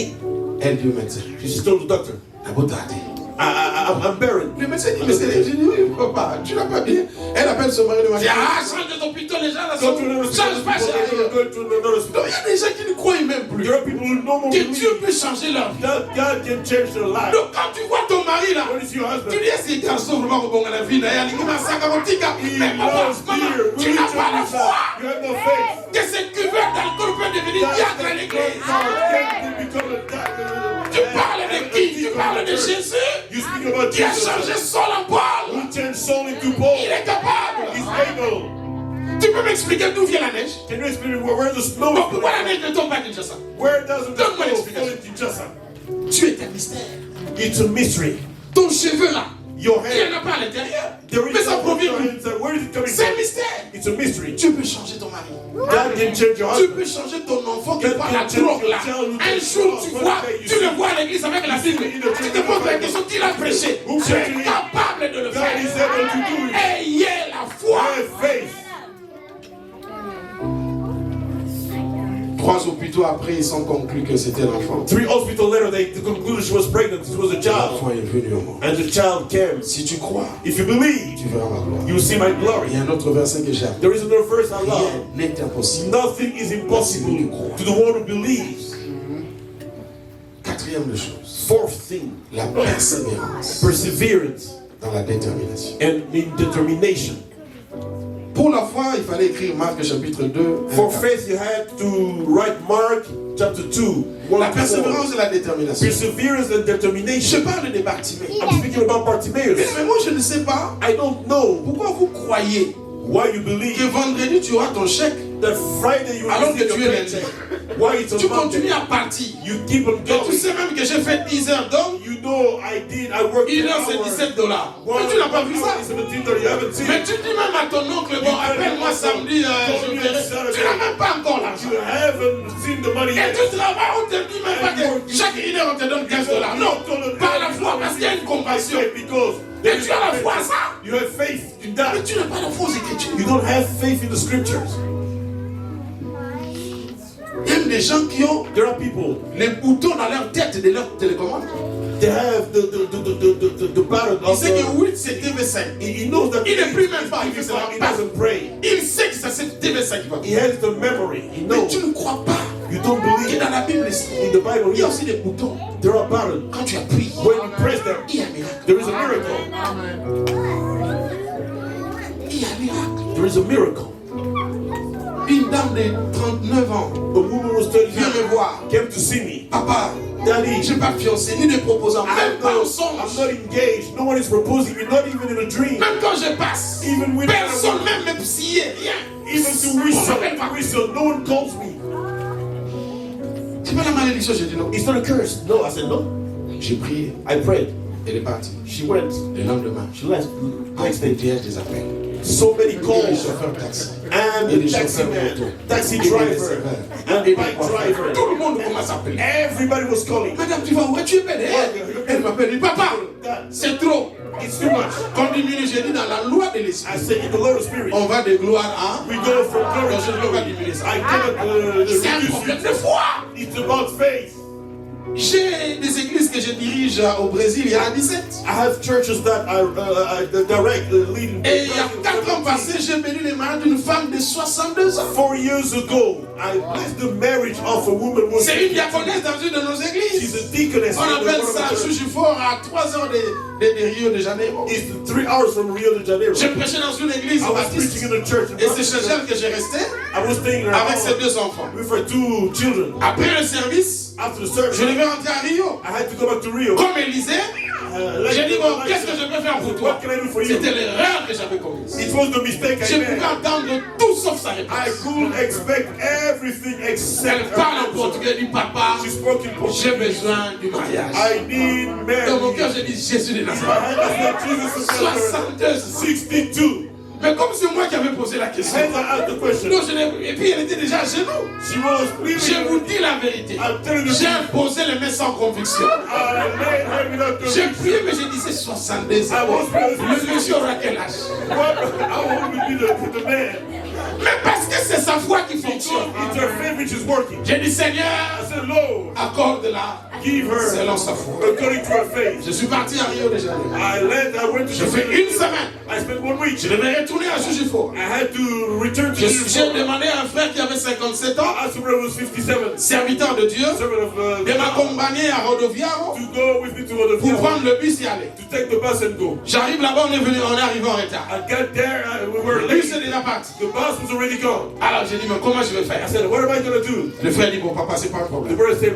elle dit au médecin, she told the doctor, la beau tardé. I'm barren. Le médecin dit, mais c'est j'ai dit, oui, papa, tu n'as pas bien. Elle appelle son mari de manière. Ah, change de hôpital, les gens là Go to another change pas, hospital. change. Go to another Donc hospital. il y a des gens qui ne croient même plus There are people who no more que believe Dieu peut changer leur vie. that God can change their life. Donc quand tu vois ton mari là, What is your tu husband? dis est-ce qu'il garçon vraiment bon à la vie, là, il commence à garantir mais papa, loves maman, beer. tu n'as pas la foi. You have no faith. Que ce cuvert d'alcool peut devenir diacre à l'église. Tu parles de qui? Tu parles de Jésus You speak about qui a Jesus. changé Saul en Paul. Who changed Saul into Paul? Il est capable. He's able. Tu peux m'expliquer d'où vient la neige? Can you explain where the snow Bon, is pourquoi la coming neige ne tombe pas à Kinshasa? from? Where doesn't the Donne-moi snow l'explication. fall into Kinshasa? Tu es un mystère. It's a mystery. Ton cheveu là, Your il n'y hair. en a pas à l'intérieur. There Mais is ça no provient on d'où? your inside. Where is it coming C'est un from? mystère. It's a mystery. Tu peux changer ton mari. God can change your Tu husband. peux changer ton enfant qui God prend can la change drogue your là. child who Un takes jour, drugs. tu One vois, day you tu le see. vois à l'église avec la Bible. Tu te poses la question qui l'a prêché. Who Tu es prêché? capable de le God faire. is able to do it. Ayez la foi. Have faith. 3 hôpitaux après, ils sont conclus que c'était l'enfant. 3 hospitals later, the conclusion she was pregnant. It was a child. L'enfant est venu au monde. And the child came. Si tu crois, If you believe, tu verras ma gloire. you will see my glory. Il y a un autre verset que j'aime. There is another verse I Rien love. n'est impossible. Nothing is impossible to the one who believes. 4e chose, 4th thing, la persévérance perseverance dans la détermination. and in determination. Pour la foi, il fallait écrire Marc chapitre 2. For faith, you had to write Mark chapter 2. La persévérance et la détermination. Perseverance and Je determination. parle de Bartimée. I'm speaking about Bartimaeus. Mais moi, je ne sais pas I don't know pourquoi vous croyez why you que believe vendredi tu auras ton chèque that Friday you alors receive que tu your es paycheck. lundi. Why it's Tu on Monday. continues à partir. You keep on Et tu going. sais même que j'ai fait 10 heures, donc You know I worked 1 an heure c'est hour. $17. Mais tu n'as pas vu ça. $17, you haven't seen Mais it. tu dis même à ton oncle, bon, appelle-moi samedi, je verrai. Tu n'as même pas encore l'argent. You haven't seen the money Et yet. tu travailles, on te dit même pas que chaque 1 heure on te donne $15. Non, par la foi, parce qu'il y a une compassion. Because Et tu as la foi à ça. you have faith in Mais that. tu n'as pas la foi aux Écritures. You don't have faith in the scriptures. Il y a des gens qui ont There are people, les boutons dans leur tête de leur télécommande. they have the pattern Il of sait que oui, c'est TV5. he knows that Il ne prie même pas, il he fait ça. doesn't pray. Il sait que ça c'est TV5 qui va. He has the memory. He Mais knows. tu ne crois pas You don't que believe dans la Bible, in the Bible. il y a aussi des boutons. There are patterns. Quand tu appuies, When you press them, il y a un miracle. there is a miracle. Il y a un miracle. There is a miracle. Une dame de 39 ans A woman was 30 vient me years, voir. came to see me. Papa, Daddy, je n'ai pas de fiancé ni de proposant, même pas au I'm songe. not engaged. No one is proposing me, not even in a dream. Même quand je passe, Even when personne même me psillait, rien. even to whistle, no one calls me. C'est pas la malédiction, j'ai dit non. It's not a curse. No, I said no. J'ai prié, I prayed. elle est partie. She went. Le lendemain, She left. avec des pièges, des appels. So many Les calls. chauffeurs taxi. And Et the les taxi chauffeurs man, moto. taxi Et les driver, serveurs. and Et les bike coiffeurs. driver. Tout le monde commence à appeler. Everybody was calling. Madame, tu vas où? Tu es belle. Elle m'appelle. Papa, c'est trop. It's too much. Qu'on diminue, j'ai dit dans la loi de l'esprit. I said, in the Lord of Spirit, On va de gloire à. we go from glory Donc je to ne peux pas glory. diminuer ça. I cannot C'est un reduce problème it. de foi. It's about faith. J'ai des églises que je dirige au Brésil, il y en a 17. I have churches that I direct, leading. Et il y a 4 ans passés, j'ai béni le mariage d'une femme de 62 ans. 4 years ago, I blessed the marriage of a woman. C'est une diaconesse dans une de nos églises. She's a deaconess. On appelle ça Jujufort à 3 heures de Rio de Janeiro. It's 3 hours from Rio de Janeiro. J'ai prêché dans une église I was preaching in a church. et c'est chez elle que j'ai resté I was staying there avec ses 2 enfants. with her 2 children. Après le service, After the service, je devais rentrer à Rio. I had to go back to Rio. Comme Élisée, j'ai dit, bon, qu'est-ce que je peux faire pour toi? What can I do for you? C'était l'erreur que j'avais commise. It was the mistake I Je pouvais made. entendre tout sauf sa I réponse. couldn't expect everything except Elle parle en portugais, dit, papa, She spoke in Portuguese. j'ai besoin du mariage. I need Dans mon marriage. cœur, j'ai dit, Jésus de I Nazareth. said, Jesus is 62. 62. Mais comme c'est moi qui avais posé la question. Hence I asked the question. Non, et puis elle était déjà à genoux. She was Je vous pleading. dis la vérité. I'm telling you the J'ai truth. posé les mains sans conviction. I laid her without J'ai conviction. prié, mais j'ai dit c'est 62 ans. Le monsieur aura quel âge? What? How old would be the man? Mais parce que c'est sa foi qui fonctionne. It's her faith which is working. J'ai dit Seigneur, I said, Lord, accorde-la give her selon sa foi. according to her faith. Je suis parti à Rio de Janeiro. I went to J'ai fait une semaine. I spent 1 week. Je devais retourner à Jujufort. I had to return to J'ai demandé à un frère qui avait 57 ans, I asked him when I was 57, serviteur de Dieu, servant of de m'accompagner à Rodoviaro to go with me to the pour prendre le bus et aller. to take the bus and go. J'arrive là-bas, on est arrivé en retard. I got there, we were Le late. bus est déjà parti. The bus was already gone. Alors j'ai dit, mais comment je vais faire? I said, what am I going to do? Le frère dit, bon papa, c'est pas un The problème. brother said,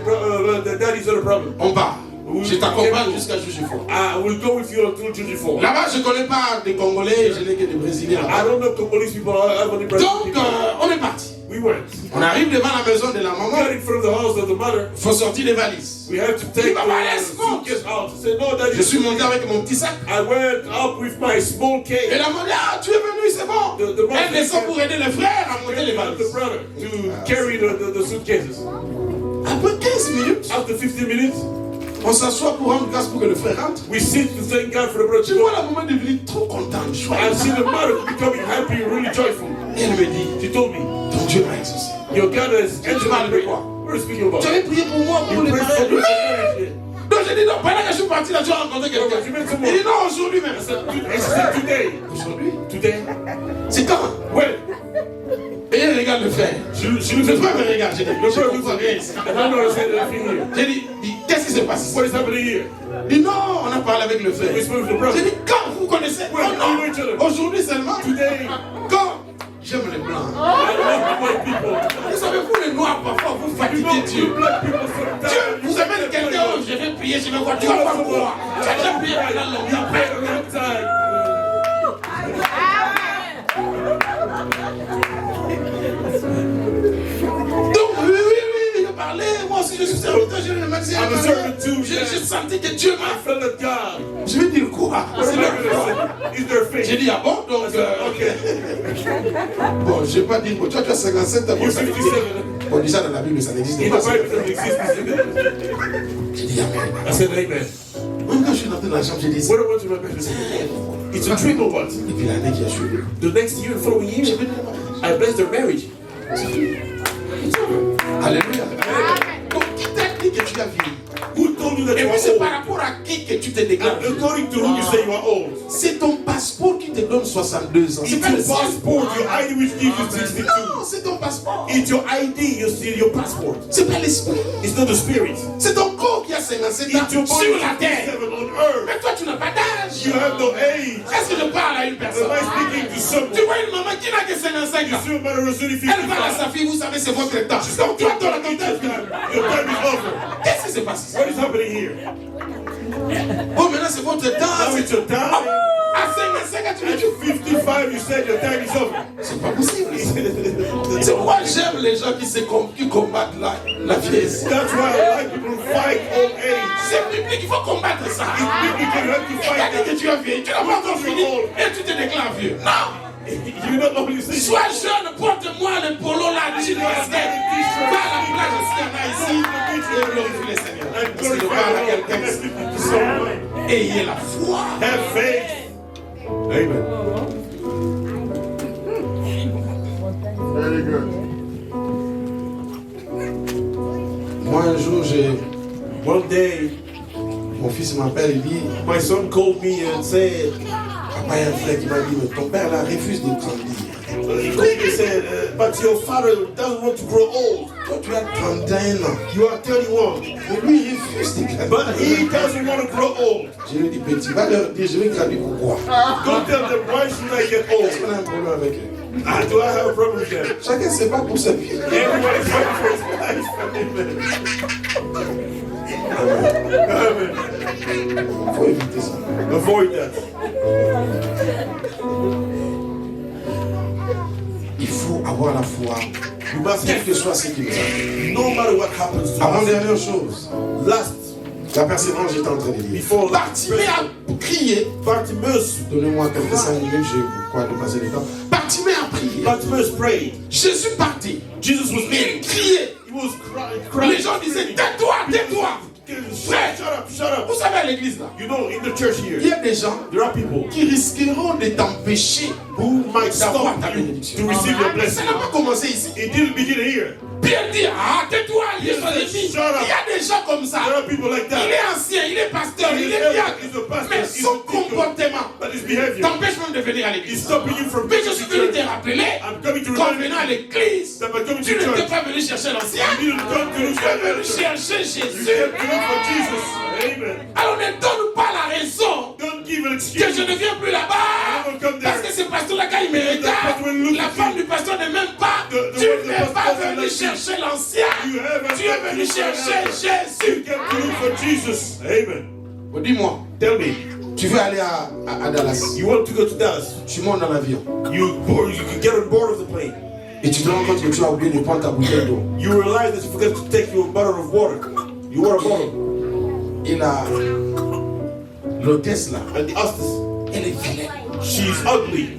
the daddy's not a problem. On part. Je t'accompagne jusqu'à Jujufort. I will go with you until Jujufort. Là-bas, je ne connais pas des Congolais, je n'ai que des Brésiliens. I don't know Congolese people, I have only Brazilian Donc, people. on est parti. We went. On arrive devant la maison de la We maman. got in front of the house of the mother. Il faut sortir les valises. We had to take Papa, the laisse-moi. suitcase out. I said, no, daddy. Je suis monté avec mon petit sac. I went up with my small Et cake. la maman dit, ah, tu es venu, c'est bon. Elle descend pour aider le frère à monter les The valises. brother to carry the suitcases. Après 15 minutes, After 15 minutes, on s'assoit pour rendre grâce pour que le frère rentre. we sit to thank God for the brother. Je vois la maman devenir trop contente, I've joyeuse. seen the mother becoming happy and really joyful. Et elle me dit, She told me, ton Dieu m'a exaucé. your God has answered my prayer. quoi? What are you speaking about? Tu avais prié pour moi pour You les prayed for mariages. me Oui. for marriage. Donc j'ai dit, non, pendant que je suis parti là, tu as rencontré quelqu'un. Tu mets tout le Il monde. dit, non, aujourd'hui même. I said, today. Aujourd'hui? Today. C'est quand? When? Et elle regarde le frère. She Le frère me regarde. J'ai dit, The je brother comprends rien ici. I don't understand anything here. J'ai dit, qu'est-ce qui se passe ici? What is happening here? Il dit, non, on a parlé avec le frère. We spoke with the J'ai brother. dit, quand vous connaissez? Well, Non, we know each other. non. Aujourd'hui seulement. Today. Quand? J'aime les blancs. I love the white people. Vous savez, vous les noirs, parfois, vous You fatiguez know, Dieu. black people sometimes. Dieu, vous amène quelqu'un, oh, je vais prier, je vais voir, tu vas voir quoi? Tu as déjà prié pendant You longtemps. pray a long time. Donc, oui, je parlais, moi aussi je suis serviteur, je le médecin. I'm a servant too, J'ai yeah. senti que Dieu m'a I felt that God. Je vais dire quoi? What C'est am I leur going foi. to say? Is their faith? J'ai dit, ah bon, donc. Okay. Bon, je ne vais pas dire, toi, tu as 57 ans, bon, You're ça n'existe 57. Bon, déjà dans la Bible, ça n'existe In pas. the Bible, it doesn't exist. J'ai dit, amen. I said, amen. Même quand je suis entré dans la chambre, j'ai dit, What I want to remember is it's a triple what? et puis l'année qui a suivi, The next year, the following j'ai year, venu le mariage. I blessed their marriage. Alléluia. Donc, qui t'a dit que tu as vieilli? Who told you that Et you puis, are c'est old? par rapport à qui que tu te déclares. And according to whom you say you are old. C'est ton passeport qui te donne 62 ans. C'est It's pas your le sien. passport, your ID which gives you 62. Non, c'est ton passeport. It's your ID, your passport. C'est pas l'esprit. It's not the spirit. C'est ton corps qui a 57 ans It's your body sur la terre. 57 on earth. Mais toi, tu n'as pas d'âge. You have no age. Est-ce que je parle à une personne? Am I speaking to Tu someone? vois une maman qui n'a que 55 You ans. see a matter of 30, Elle parle à 55. sa fille, vous savez, c'est votre temps. Donc, tu attends la Your temps. time is over. Qu'est-ce qui se passe ici? What is happening here? Oh, maintenant, c'est votre temps. Now it's your time. À 55 ans, tu me At dis, 55, you said your time is over. c'est pas possible. C'est pourquoi j'aime les gens qui combattent la vieillesse. That's why I like people who fight old age. C'est biblique, il faut combattre ça. You have to Qui fight t'a dit that. que tu es vieux? Tu n'as pas encore fini et tu te déclares vieux. Non! You not only say Sois jeune, porte-moi le polo, la jean, le basket. Va à la plage s'il y en a ici et glorifie le Seigneur. and Parce que je glorify parle à the Lord. quelqu'un I'm ici. speaking to someone. Ayez la foi. Have faith. Amen. Very good. Moi, un jour, One day, mon fils m'appelle, il dit, my son called me and said, papa, il y a un frère qui m'a dit, mais ton père là refuse de grandir. he called me and said, but your father doesn't want to grow old. Toi, tu as 31 ans. You are 31. Mais lui, il refuse de grandir. But he doesn't want to grow old. Je lui dis, petit, va leur dire, je vais grandir pourquoi? Go tell them, why should I get Est-ce old? qu'on a un problème avec eux? Do I have a problem with that? Chacun se bat pour sa vie. Everybody's fighting for his life. Amen. Amen. Il faut éviter ça. Avoid that. Il faut avoir la foi, You must quel have que soit ce qui nous arrive. no matter what happens to us. Avant-dernière chose, Last, la persévérance, j'étais en train de dire. before Bartimée a crié. Bartimaeus, Donnez-moi quelques 5 minutes, je crois dépasser le temps. Bartimée a prié. Bartimaeus prayed. Jésus partit. Jesus was Il criait. He was crying. Les gens disaient, tais-toi, tais-toi. Shut up, shut up. Vous savez, à l'église là, You know, in the church il here, y a des gens there are people qui risqueront de t'empêcher who might d'avoir stop ta you bénédiction. to receive your Ça blessing. n'a pas commencé ici. It didn't begin here. Pierre dit, ah, tais-toi, il est Yes, son ennemi. shut up. Il y a des gens comme ça. There are people like Il that. est ancien, il est pasteur, il est He's diacre. a pastor, Mais he's son a deacon, comportement but his behavior t'empêche même de venir à is l'église. stopping you from Mais being je suis venu te rappeler I'm coming to qu'en remind venant à you l'église, that by coming tu to n'étais church, pas venu chercher l'ancien. you didn't come to Tu look es venu for chercher You Jésus. came to look for Jesus. Amen. Alors ne donne pas la raison Don't give an que excuse. je ne viens plus là-bas. Don't come Parce there. que ce pasteur-là, quand il me regarde, la femme du pasteur n'est même pas. The Tu one the n'es pas pastor venu like you. chercher l'ancien. You haven't Tu es come venu to chercher You Jésus. came to look for Jesus. Amen. Oh, dis-moi, Tell me, tu veux aller à Dallas. you want to go to Dallas? Tu montes dans l'avion You get on board of the plane. et tu te rends compte que tu as oublié de prendre ta bouteille d'eau. You realize that you forgot to take your bottle of water. You want a bottle. Et l'hôtesse là, And the hostess, elle est vilaine. she's ugly,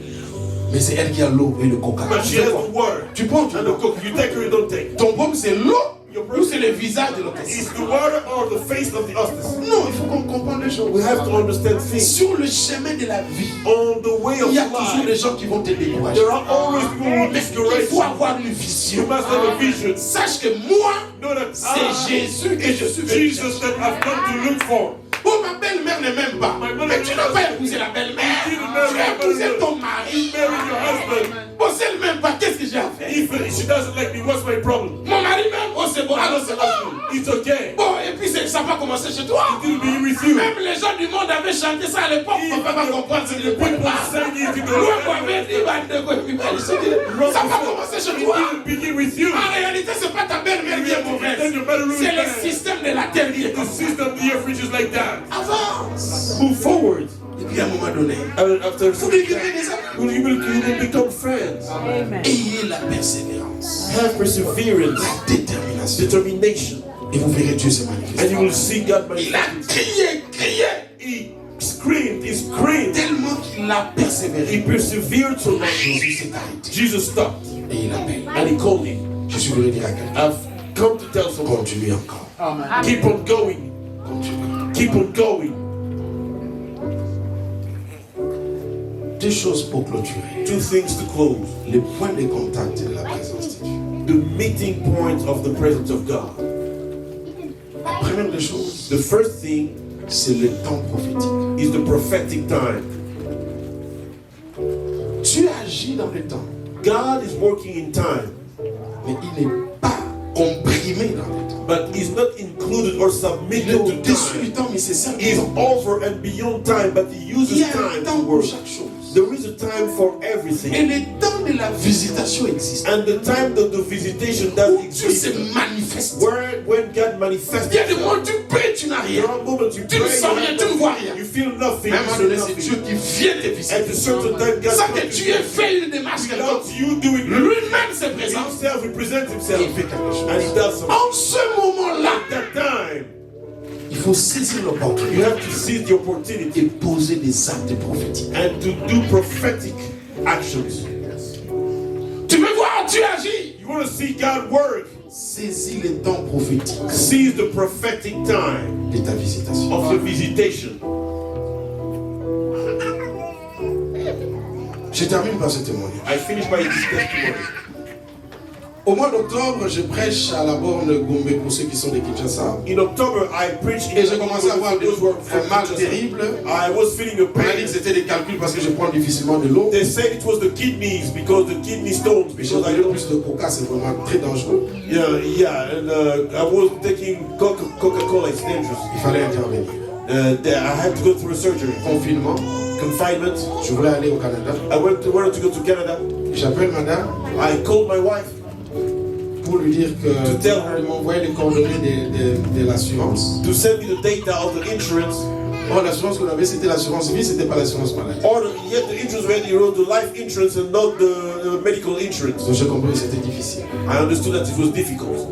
Mais c'est elle qui a l'eau et le coca. but Tu she fais has quoi? the water. Tu prends, tu And the prends. coke, you take her, you don't take. Ton problème c'est l'eau Your ou problem c'est le visage de l'hôtesse? is the water or the face of the hostess. Non, il faut qu'on comprenne les choses. We have to understand things. Sur le chemin de la vie, On the way of il y a toujours des life, gens qui vont te décourager. there are always people who Mais il discourage faut you. avoir une You vision. must have a vision. Sache que moi, Know that c'est Jésus que je suis venu Jesus chercher. that I've come to look for. Oh, ma belle-mère ne m'aime pas. Mais tu n'as pas épousé la belle-mère. Tu as épousé ton mari. Marry your husband. Oh, si elle ne m'aime pas, qu'est-ce que j'ai à faire? If she doesn't like me, what's my problem? Mon mari m'aime. Oh, c'est bon. Alors, c'est bon. It's okay. Bon, et puis ça va commencer chez toi. It will be with you. Même les gens du monde avaient chanté ça à l'époque. On ne peut pas comprendre ce que je People peux pas. sang it in Loin qu'on the avait dit, ça va commencer chez toi. It will begin with you. En réalité, ce n'est pas ta belle-mère qui est mauvaise. C'est le système de la terre qui est The comme ça. system of the earth is like that. Avance. Move forward. Et puis à un moment donné, And after vous devenez des amis. you will become friends. Ayez la persévérance, Have perseverance, la détermination. determination, Et vous verrez Dieu se and manifester. you will see God Il a manifest. crié. He screamed. Tellement qu'il a He persévéré. persevered so much. Jésus s'est arrêté. Jesus stopped Et il appelle. and he called him. Je suis venu dire à quelqu'un. I've come to tell someone, Continue encore. keep on going, Continue. keep on going. Deux choses pour clôturer. Two things to close. Le point de contact de la présence de Dieu. The meeting point of the presence of God. La première des choses, The first thing c'est le temps prophétique. is the prophetic time. Dieu agit dans le temps, God is working in time, mais il n'est pas comprimé dans le temps. but he's not included or Il est submitted to au-dessus du time. temps, mais c'est ça. He's over and beyond time, but he Il y uses a un time temps to pour work. chaque chose. There is a time for Et everything. le temps de la visitation existe. And the time that the visitation does Où Dieu se exist, manifeste. when God manifests, Il y a des moments où tu pries, tu n'as rien. there are moments you Tu ne pray, sens rien, tu ne vois rien. you feel nothing, Mais à un you moment feel donné, c'est Dieu nothing. qui vient te visiter. At a certain time, God Sans que comes to tu aies you. fait une démarche quelconque. Without you doing it, Lui-même se présente. himself, he presents Et himself, il fait quelque chose. and he does something. En ce moment-là, At that time, il faut saisir you l'opportunité have to seize the opportunity et poser des actes prophétiques. and to do prophetic actions. Tu veux voir Dieu agir? You want to see God work, Saisis le temps prophétique seize the prophetic time de ta visitation. of the visitation. Je termine par ce témoignage. I finish by this testimony. Au mois d'octobre, je prêche à la borne Gombe pour ceux qui sont de Kinshasa. In October, I preached Et j'ai commencé à avoir un mal terrible. I was feeling a On a dit pain. que c'était des calculs parce que je prends difficilement de l'eau. They said it was the kidneys because the kidney stones. Mais j'ai Because I pris don't. plus de coca, c'est vraiment très dangereux. Yeah, and I was taking Coca-Cola. It's dangerous. Il fallait intervenir. I had to go through a surgery. Confinement, Confinement. je voulais aller au Canada. I wanted to go to Canada. J'appelle madame I called my wife pour lui dire que tell her. elle m'envoyait les coordonnées de l'assurance. to send me the data of the insurance. Or, l'assurance qu'on avait, c'était l'assurance vie, c'était pas l'assurance maladie. Or yet the insurance where you wrote the life insurance and not the medical insurance. Donc j'ai compris que c'était difficile. I understood that it was difficult.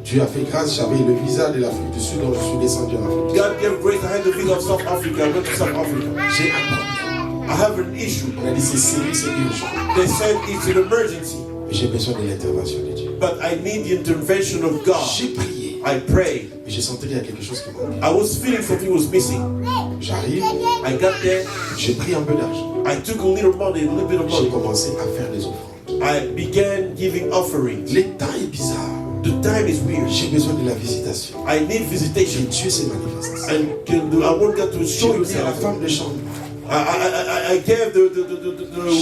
Dieu a fait grâce, j'avais le visa de l'Afrique du Sud, donc je suis descendu en Afrique. God gave grace. I had the visa of South Africa. I went to South Africa. J'ai un problème. I have an issue. On a dit c'est sérieux, c'est urgent. They said it's an emergency, Mais j'ai besoin de l'intervention de Dieu. but I need the intervention of God. J'ai prié. I prayed. Mais j'ai senti qu'il y a quelque chose qui manquait. I was feeling something was missing. J'arrive, I got there. j'ai pris un peu d'argent. I took a little money, a little bit of J'ai money. commencé à faire des offrandes. I began giving offerings. Le temps est bizarre. The time is weird. J'ai besoin de la visitation. I need Et visitation. Dieu s'est manifesté. And I want God to J'ai show donné à la himself. femme de chambre. I gave the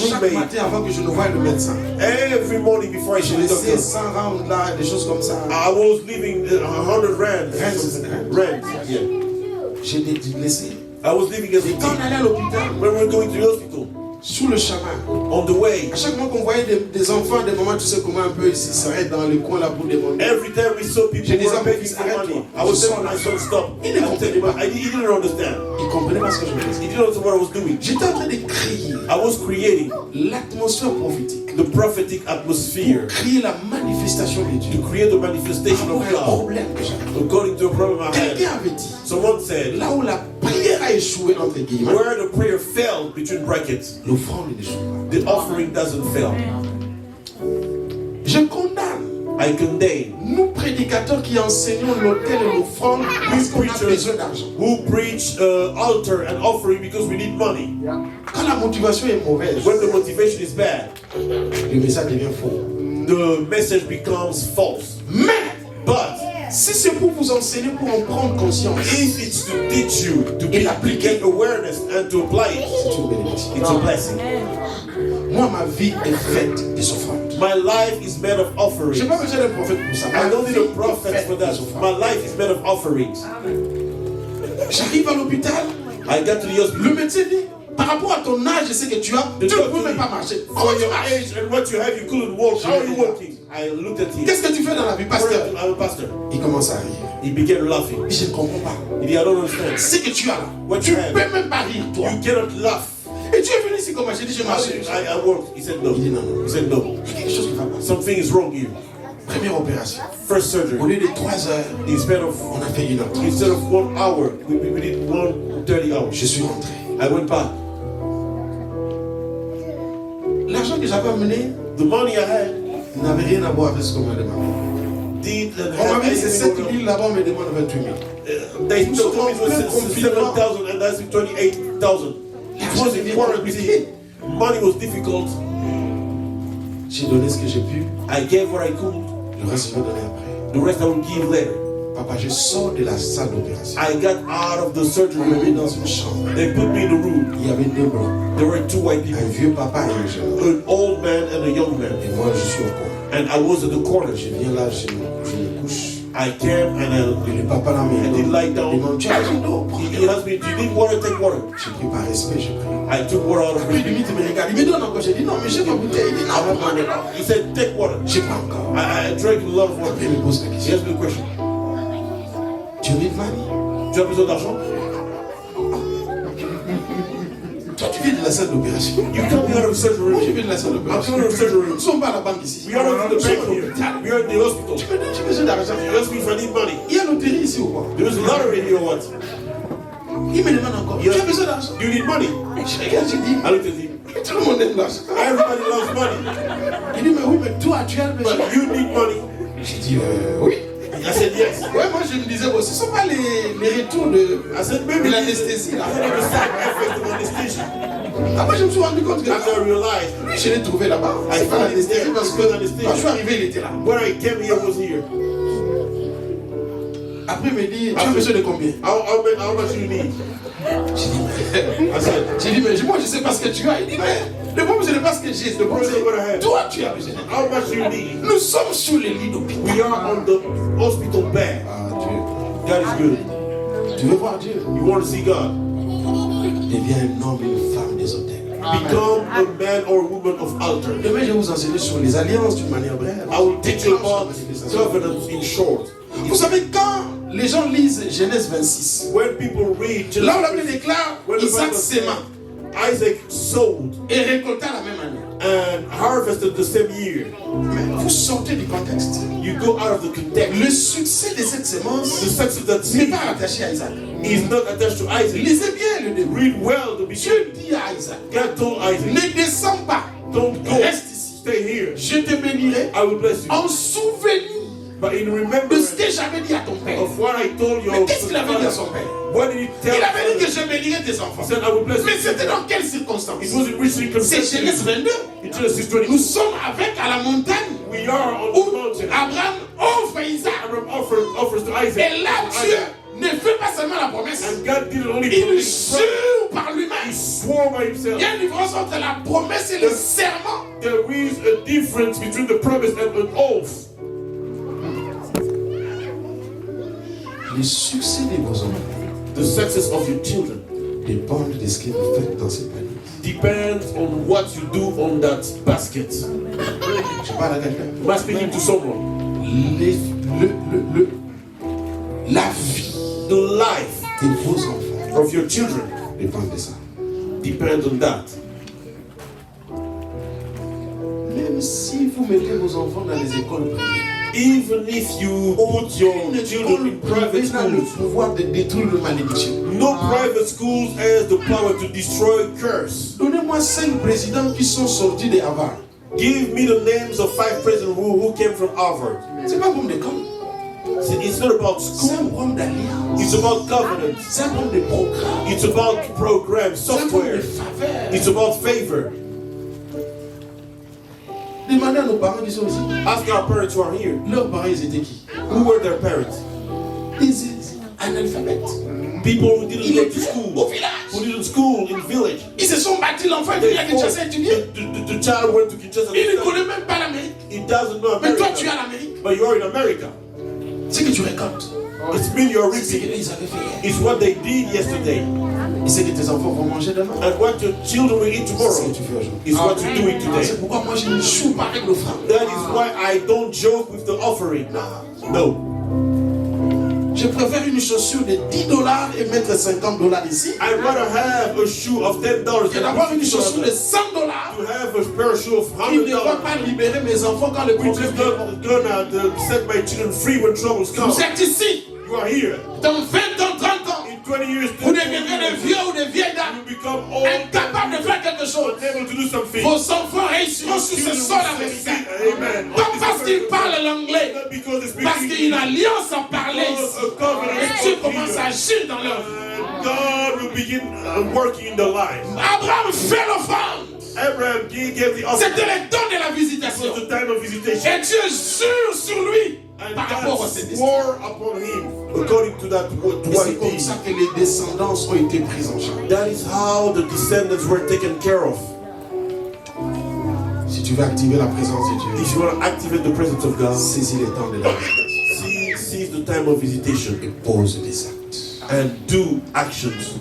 Chaque roommate matin avant que je ne voie le médecin. every morning before I J'ai should the laissé doctor. 100 rounds là, des choses comme ça. I was leaving 100 rands. Rands, yeah. J'ai laissé. I was leaving as Et quand on allait à l'hôpital, when we were going to the hospital, sous le chemin, on the way, à chaque fois qu'on voyait des enfants, des mamans, tu sais comment un peu, ils s'arrêtent dans le coin là pour demander. every time we saw people J'ai des who were enfants begging qui for s'arrêtent, money, toi. I was telling my son stop. Il ne comprenait pas. He didn't understand. Ils ne comprenaient pas ce que je faisais. He didn't understand what I was doing. J'étais en train de créer I was creating l'atmosphère prophétique, the prophetic atmosphere créer la manifestation de to Dieu. create the manifestation Pour of un God. problème que j'avais. According to a problem I had, Quelqu'un avait dit, someone said, là où la prière a échoué, entre guillemets, where the prayer failed between brackets, l'offrande n'échoue pas. the offering doesn't fail. Je condamne I condemn nous prédicateurs qui enseignons l'autel et l'offrande parce qu'on a besoin d'argent. who preach altar and offering because we need money. Quand la motivation est mauvaise, When the motivation is bad, le message devient faux. the message becomes false. Mais But si c'est pour vous enseigner, pour en prendre conscience, if it's to teach you to et l'appliquer, get awareness and to apply it, c'est une bénédiction. it's a blessing. Moi, ma vie est faite des offrandes. My life is made of Je offerings. n'ai pas besoin d'un prophète pour ça. I don't need a vie prophet est for faite that. des offrandes. My life is made of offerings. J'arrive à l'hôpital, I got to the hospital. le médecin dit, par rapport à ton âge, je sais que tu as, tu ne peux même pas marcher. For Comment tu your marches? age and what you have, you couldn't walk. How are you walking? I looked at him. Qu'est-ce que tu fais dans la vie, pasteur? I'm a pastor. Il commence à rire. He began laughing. Je ne comprends pas. He said, I don't understand. Ce que tu as là, What tu you ne have. peux même pas rire, toi. You cannot laugh. Et tu es venu ici comme j'ai dit, je marche. I worked. He said no. Il dit non, non. He said no. Il y a quelque chose qui ne va pas. Something is wrong here. Première opération. First Au surgery. lieu de 3 heures, Instead of on a fait 1 heure. instead of 1 hour, we did 1:30 hours. Je suis rentré. I went back. L'argent que j'avais amené The money I had n'avait rien à voir avec ce qu'on m'a demandé. didn't On m'a have dit c'est 7 anything. 000 là-bas, on me demande 28 000. They told me it was 7,000 and that's 28,000. It was in quarantine. Money was difficult. J'ai donné ce que j'ai pu, I gave what I could. le reste je vais donner après. The rest I will give later. Papa, je sors de la salle d'opération. I got out of the surgery On me met room. dans une chambre. They put me in the room. Il y avait 2 blancs. There were 2 white Un people, vieux papa et un jeune homme. an old man and a young man. Et moi, je suis au coin. And I was at the corner. Je viens là, je me couche. I came and Et le papa là, I didn't lie il down. demande, tu as besoin d'eau? He asked me, do you need water? Take water. J'ai pris par respect, j'ai pris. I took water out of Puis me. limite, il me regarde, il me donne encore. J'ai dit non, mais j'ai ma bouteille. Il dit non, pour moi, non. He said, take water. J'ai pas encore. I drank a lot of water. Après, il me pose la He question. asked me a question. Tu need money? Tu as besoin d'argent? Toi, tu viens de la salle d'opération. You come out of the surgery Moi, je room. viens de la salle I'm d'opération. coming out of the surgery Nous room. ne sommes pas à la banque ici. We are not in the bank here. We are in the hospital. Tu me donnes, j'ai besoin d'argent. You ask me if I need money. Il y a loterie ici ou quoi? There is a lottery here or what? Il me demande encore. Tu as besoin d'argent? You need money? Je regarde, j'ai dit, I looked at him. tout le monde aime l'argent. Everybody loves money. Il dit, mais oui, mais toi, tu as besoin. But you need money. J'ai dit, oui. I said yes. Ouais, moi je me disais, bon, ce ne sont pas les retours I said maybe de l'anesthésie là. the side effect of anesthesia. Après, je me suis rendu compte que After I realized, lui, je l'ai trouvé là-bas. I C'est pas found it there. parce que Because on the stage. quand je suis arrivé, il était là. When I came here, was here. Après, il me dit, tu as besoin de combien? How much do you need? I said, J'ai dit, mais moi, je sais pas ce que tu as. Il dit, mais le problème, ce n'est pas ce que j'ai. Le problème, c'est toi, tu as besoin. how much do you need? Nous sommes sur les lits d'hôpital. We are on the hospital bed. Ah, Dieu. God is good. Tu veux voir Dieu? You want to see God? Deviens un homme et une femme des hôtels. Become a man or woman of altar. Demain, je vais vous enseigner sur les alliances d'une manière brève. I will teach you about covenants in short. Vous savez, quand les gens lisent Genèse 26, When people read là où la Bible déclare when the Isaac Bible s'aima says Isaac sowed et récolta la même année. and harvested the same year, Mais vous sortez du contexte. you go out of the context. Le succès de cette The semence success of that n'est seed pas attaché à Isaac. is not attached to Isaac. Lisez bien le début. Read well the Dieu beginning. dit à Isaac, God told Isaac, ne descends pas, don't go, reste ici. stay here. Je te bénirai I will bless you. en souvenir But in de ce remembrance que j'avais dit à ton père. of what I told you, Mais qu'est-ce qu'il avait dit à son père? what did he tell Il avait dit que you? je bénirais tes enfants. He said, I will bless Mais you. c'était dans quelles circonstances? It was in which C'est Genèse circumstances? 22. In Genesis Nous 22. sommes avec à la montagne We are on où the mountain. Abraham offre Isaac. Abraham offers to Isaac. Et là, Dieu ne fait pas seulement la promesse, And God didn't only il promise, jure par he lui-même. swore by Il himself. y a une différence entre la promesse et le serment. There is a difference between the promise and an oath. Le succès de vos enfants The success of your children dépend de ce que vous faites dans cette année. depends on what you do on that basket. Je parle à quelqu'un. Am I speaking to someone? La vie The life de vos enfants of your children dépend de ça. depends on that. Même si vous mettez vos enfants dans les écoles privées, Even if you put your children in private n'a le schools, pouvoir de détruire le malédiction. no private schools has the power to destroy curse. Donnez-moi 5 présidents qui sont sortis de Harvard. Give me the names of 5 presidents who came from Harvard. C'est pas comme des camps. It's not about C'est un school. programme d'alliance. It's about covenants. C'est un programme de programme. It's about programs, C'est un programme de software. faveur. It's about favor. Demandez à nos parents qui sont ici. Ask our parents who are here. Leurs parents, ils étaient qui? Who were their parents? Des analphabètes. People who didn't Il go est to au school. village. Who didn't school in village. Ils se sont bâtis, l'enfant est venu à Kinshasa étudier. The child went to Kinshasa. Il ne connaît même pas l'Amérique. He doesn't know Mais toi, tu es America. à l'Amérique. But you are in America. C'est que tu récoltes. It's mean you're C'est ce reaping. qu'ils avaient fait hier. It's what they did yesterday. Et c'est que tes enfants vont manger demain. And what your children will eat C'est ce tomorrow que tu fais aujourd'hui. is what you're doing today. C'est pourquoi moi je ne joue pas avec l'offrande. That is why I don't joke with the offering. No. Je préfère une chaussure de $10 et mettre $50 ici I'd rather have a shoe of $10 que than d'avoir une chaussure de to $100 have a pair of shoes of qui ne va $100. pas libérer mes enfants quand le Which problème is vient. not gonna set my children free when troubles come. Vous êtes ici. You are here. Dans 20 ans, 30 ans, In 20 years, vous deviendrez des vieux ou des vieilles dames you become old, incapables de faire quelque chose. unable to do something. Vos enfants réussiront sur ce sol américain. Amen. Pas parce qu'ils parlent l'anglais, Not because they speak parce qu'il y a une alliance à parler Because ici. a covenant Et is Dieu made commence à agir dans leur vie. God will begin working in their lives. Abraham fait l'offrande. Abraham gave the offering. C'était le temps de la It visitation. was the time of visitation. Et Dieu jure sur lui And par rapport à God ses destin. swore upon him according to that to Et what c'est he comme did. ça que les descendants ont été pris en charge. That is how the descendants were taken care of. Si tu veux activer la présence de Dieu, If you want to activate the presence of God, saisis le temps de la visitation seize the time of visitation et pose des actes. and do actions.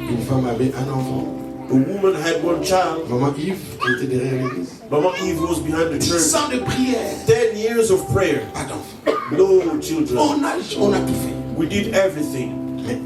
Une femme avait un enfant. A woman had one child. Maman Yves, qui était derrière l'église. Mama Eve was behind the 10 church. ans de prière. 10 years of prayer. Pas d'enfant. No children. On a tout fait. We did everything. Mais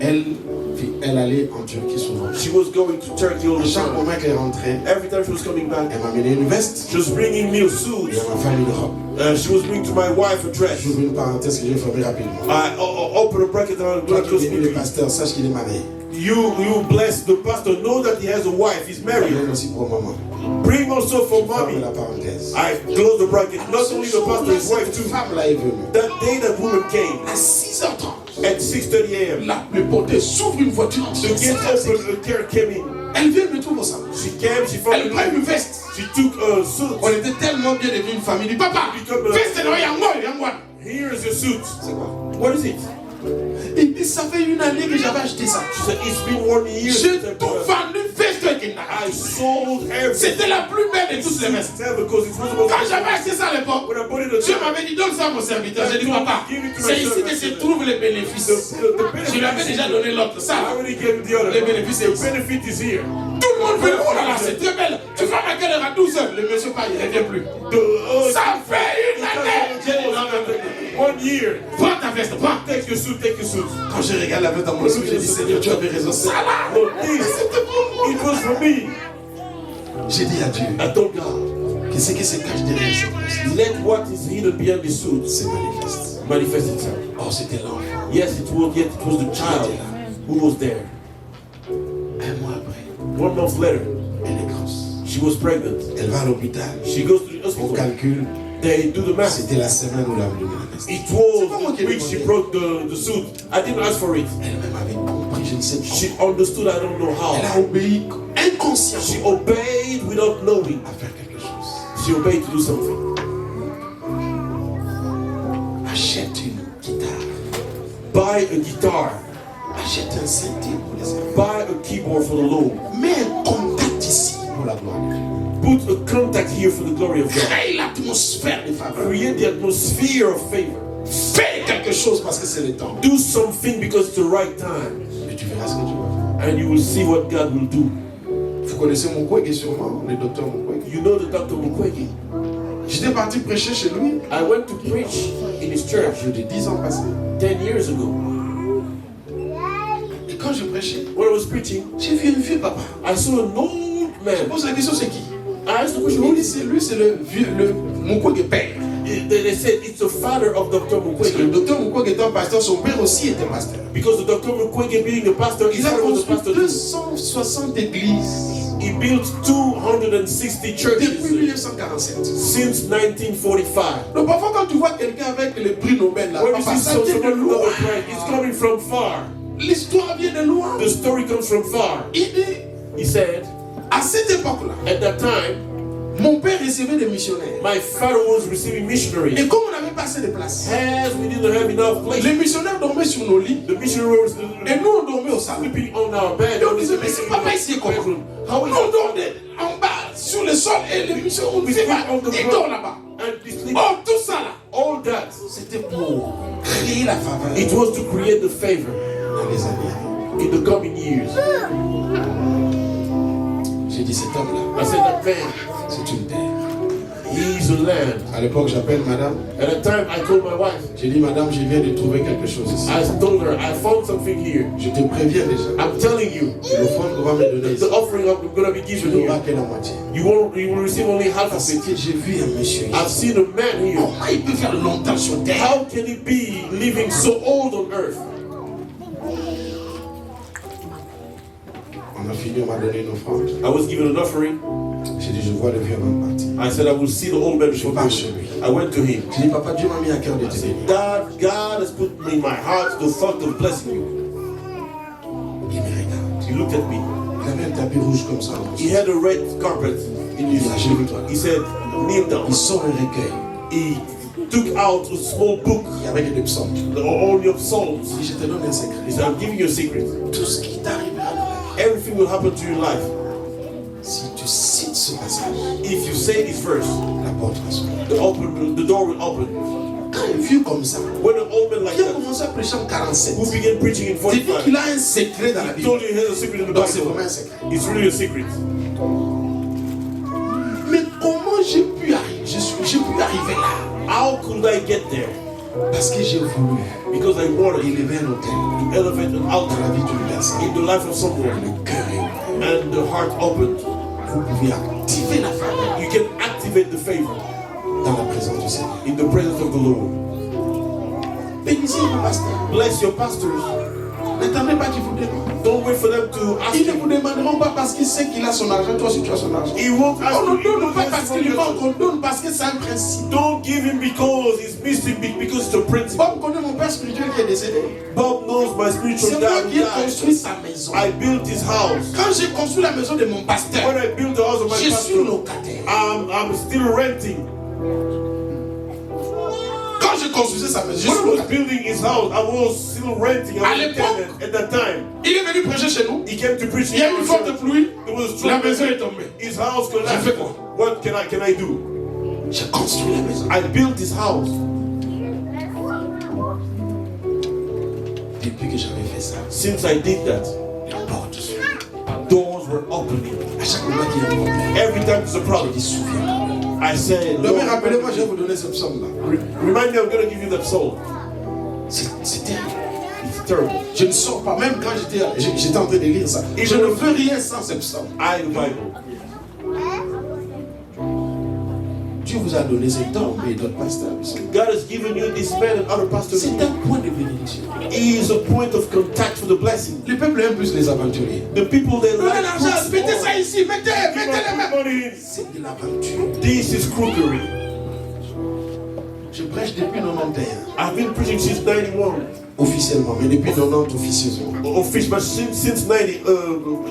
elle allait en Turquie souvent. She was going to Turkey all À the chaque time. moment qu'elle rentrait, Every time she was coming back, elle m'amenait une veste. she was bringing me a Et suit. elle m'a fait une robe. She was bringing to my wife a dress. J'ouvre une parenthèse que j'ai fermée rapidement. I open a bracket and Toi I qui close bénis le it. pasteur, sache qu'il est marié. You bless the pastor. Know that he has a wife. He's married. Même aussi pour maman. Bring also for Ferme mommy. la parenthèse. I close the bracket. Not only the pastor, his wife Cette too. femme-là est venue. That day that woman came À 6h30, at 6:30 a.m. le portier s'ouvre une voiture. The gate opened. A car came in. Elle vient me trouver au salon. She came, she found Elle prend une veste. She took a suit. On était tellement bien devenus une famille. Papa, veste non, yangwa. Here is your suit. C'est quoi? What is it? Il dit, ça fait une année que j'avais acheté ça. She said, it's been 1 year. J'ai tout vendu, veste avec I sold everything. C'était la plus belle de toutes les vestes. Because it was about Quand j'avais acheté ça à l'époque, when I put it Dieu m'avait dit, donne ça à mon serviteur. J'ai dit, papa, c'est ici que se trouvent les bénéfices. Je lui avais déjà donné l'autre. Ça, I already gave the other. les bénéfices, c'est The ici. benefit is here. Tout le monde veut, oh là là, c'est très belle. Tu vas à quelle heure? À 12 heures. Le monsieur pas, il ne revient plus. Ça fait une année. J'ai dit, non, 1 year. prends ta veste, prends. Take your suit, take your suit. Quand je regarde la veste dans mon esprit, j'ai dit, Seigneur, tu avais raison. Ça là, Look, c'était pour moi. it was for me. J'ai dit à Dieu, I told God, que ce qui se cache derrière cette veste let what is hidden behind the suit se manifeste. manifest itself. Oh, c'était l'enfant. Yes, it was the child who was there. Un mois après, 1 month later, elle est grosse. she was pregnant. Elle va à l'hôpital. She goes to the On hospital. calcule. They do the math. C'était la semaine où elle a donné la veste. It C'est pas moi was qui the ai week she demandé. brought the suit. I didn't ask for it. Elle-même avait compris, je ne sais pas. She understood, I don't know Elle how. a obéi She inconsciemment obeyed without knowing. à faire quelque chose. She obeyed to do something. Achète une guitare. Buy a guitar. Achète un synthé pour les enfants. Buy a keyboard for the Lord. Mets un contact ici pour la gloire de Dieu. Put a contact here for the glory of God. Crée l'atmosphère de faveur. Create the atmosphere of favor. Fais quelque chose parce que c'est le temps. Do something because it's the right time. Et tu verras ce que Dieu va faire. And you will see what God will do. Vous connaissez Mukwege sûrement, le docteur Mukwege. You know the Dr. Mukwege. J'étais parti prêcher chez lui. I went to preach in his church Je de 10 ans passés. 10 years ago. Et quand je prêchais, When I was preaching, j'ai vu un vieux papa. I saw an old Je man. pose la question, c'est qui? I asked the Je question, me who dis, is c'est lui, c'est le vieux, le Mukwege père. They said it's the father of Dr. Parce que le Mukwege. docteur Mukwege étant pasteur, son père aussi était pasteur. Because the Dr. Mukwege being a pastor, his Il a father was a construit pastor too. 260 églises He built 260 depuis churches 1947. since 1945. Donc parfois quand tu vois quelqu'un avec le prix Nobel là, When you papa, see ça vient de someone loin. with a pride, it's coming from far. L'histoire vient de loin. The story comes from far. Il dit, He said, à cette époque-là, at that time, mon père recevait des missionnaires. my father was receiving missionaries. Et comme on n'avait pas assez de place, As we didn't have enough place, les missionnaires dormaient sur nos lits the missionaries et nous on dormait au salon. sleeping on our bed. Et on disait, mais c'est papa ici comment? How Nous on dormait en bas sur le sol et les missionnaires on disait, ils dorment là-bas. And we sleep. Oh, tout ça là, All that. c'était pour créer la faveur It was to create the favor dans les années. in the coming years. J'ai dit, cet homme-là, I said that man, c'est une terre. he's a land. À l'époque, j'appelle madame. At the time, I told my wife, J'ai dit, madame, je viens de trouver quelque chose ici. I told her, I found something here. Je te préviens déjà. I'm telling you, L'offrande qu'on va me donner ici, the offering I'm going to be tu given n'auras here, que la moitié. you will receive only half Parce of it. que j'ai vu un monsieur I've ici. seen a man here. Comment il peut faire longtemps sur terre? How can he be living so old on earth? On a fini, on m'a donné une offrande. I was given an offering. J'ai dit, je vois le vieux homme partir. I said, I will see the old man Je before pars me. chez lui. I went to him. J'ai dit, papa, Dieu m'a mis à cœur de I te said, bénir. God has put in my heart the thought of blessing you. Il me regarde. He looked at me. Il avait un tapis rouge comme ça. He had a red carpet in his. Il a gelé toi. He said, kneel down. Il sort un recueil. He took out a small book, Il y avait des psaumes. only of Psalms. Si je te donne un secret, He said, I'm giving you a secret. tout ce qui t'arrivera dans la vie, Everything will happen to your life. si tu cites ce passage, If you say this verse, la porte va s'ouvrir. the door will open. Quand un vieux comme ça, When an old man like qui a that, commencé à prêcher en 47, who began preaching in tu dis 45, qu'il a un secret dans la he Bible. told you he has a secret in the Donc c'est Bible. vraiment un secret. It's really a secret. Mais comment j'ai pu arriver là? How could I get there? Parce que j'ai voulu Because I wanted élever un hôtel to elevate an dans altar la vie d'une personne. in the life of someone, Le cœur est ouvert. and the heart opened. Vous pouvez activer la faveur You can activate the favor dans la présence du Seigneur. in the presence of the Lord. Bénissez vos pasteurs. Bless your pastors. N'attendez pas qu'ils vous demandent. Don't wait for them to ask Ils ne you. vous demanderont pas parce qu'ils savent qu'il a son argent, toi aussi tu as son argent. He won't ask On ne you. donne pas parce qu'il manque, on donne parce que c'est un principe. Don't give him because he's missing, because it's a principle. Bob connaît mon père spirituel qui est décédé. Bob knows my C'est spiritual moi dad qui ai who construit died. sa maison. I built his house. Quand j'ai construit la maison de mon pasteur, When I built the house of my je suis pastor, locataire. I'm still renting. Quand je construisais sa maison, je When suis I was locataire. building his house, I was still renting. I À was a l'époque, tenant at that time. Il est venu prêcher chez nous. He came to preach. Il y a eu une forte pluie. It was La strong. maison est tombée. His house J'ai collapsed. fait quoi? What can I do? J'ai construit la maison. I built his house. Depuis que j'avais fait ça, Since I did that, les portes s'ouvrent. doors were opening. À chaque moment qu'il y a un problème, Every time there's a je problem, dis souviens. I say, Demain, Lord, rappelez-moi, je vais vous donner ce psaume-là. remind me, I'm going to give you that soul. C'est terrible. It's terrible. Je ne sors pas, même quand j'étais en train de lire ça. Et je ne veux rien sans ce psaume. I, the Bible. Dieu vous a donné cet homme et d'autres pasteurs. God has given you this man and other pastors. C'est un point de bénédiction. He is a point of contact for the blessing. Le peuple aime plus les aventuriers. The people they Donnez like l'argent, fruits mettez more. ça ici, mettez Give les us mains. money. C'est de l'aventure. This is crookery. Je prêche depuis 91, I've been preaching since 91. officiellement, mais depuis 90 officieusement. Official, but since 90,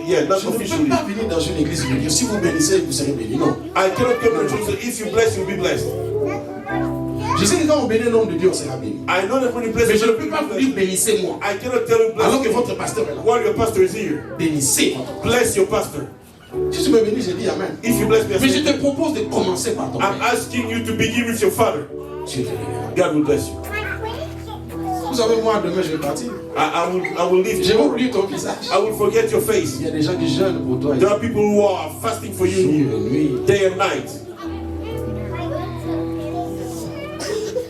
yeah, not Je ne peux officially. pas venir dans une église et dire si vous bénissez, vous serez béni. Non. I cannot come to church and say, if you bless, you'll be blessed. Je sais que quand on bénit l'homme de Dieu, on sera béni. I know that when you bless, Mais je ne you'll peux be pas vous dire blessed. bénissez-moi. I cannot tell you Alors que bless votre pasteur est là. while your pastor is here. Bénissez. Bless your pastor. Si tu me bénis, je dis Amen. If you bless me, I Mais je say, te propose de commencer par ton I'm père. asking you to begin with your father. Dieu te bénira. God will bless you. Vous savez, moi, demain, je vais partir. I will leave Je vais tomorrow. oublier ton visage. I will forget your face. Il y a des gens qui jeûnent pour toi. There are people who are fasting for Jour you et nuit. day and night.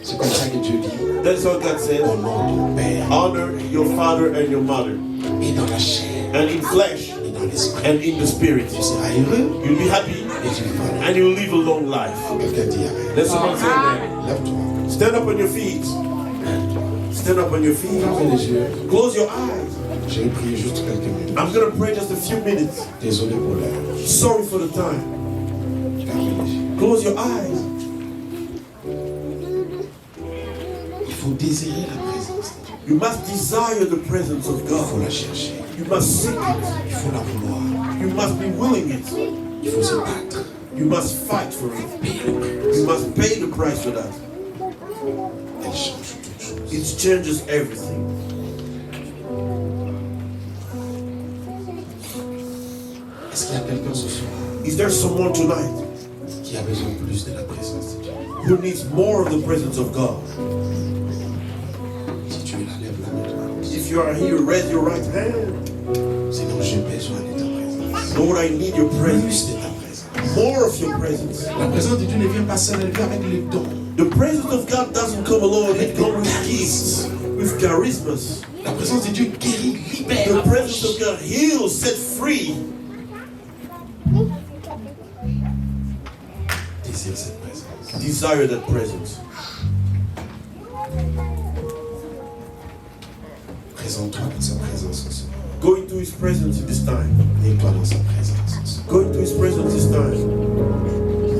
C'est comme ça que Dieu dit. That's what God says. Honore ton père. Honor your father and your mother, Et dans la chair. and in flesh Et dans l'esprit. and in the spirit. Tu seras heureux. You'll be happy Et tu vivras. and you'll live a long life. Quelqu'un dit Amen. Let someone say that. Lève-toi. Stand up on your feet. Stand up on your feet. Fermez les yeux. Close your eyes. Je vais prier juste quelques minutes. I'm going to pray just a few minutes. Désolé pour l'heure. Sorry for the time. Fermez les yeux. Close your eyes. Il faut désirer la présence de Dieu. You must desire the presence of Il faut God. la chercher. You must seek it. Il faut la vouloir. You must be willing it. Il faut se battre. You must fight for it. Payer le prix. You must pay the price for that. Elle change toute chose. It changes everything. Est-ce qu'il y a quelqu'un ce soir Is there someone tonight qui a besoin plus de la présence de Dieu? who needs more of the presence of God? Si tu es là, lève la main droite. If you are here, raise your right hand. Sinon, j'ai besoin de ta présence. Lord, I need your presence. Plus de ta présence. More of your presence. La présence de Dieu ne vient pas seule, elle vient avec les dons. The presence of God doesn't come alone, it comes with gifts, with charismas. La présence de Dieu guérit, libère. The presence of God heals, set free. Désire cette présence. Desire that presence. Présente-toi dans sa présence ce soir. Go into His presence in this time. Mets-toi dans sa présence ce soir. Go into His presence this time.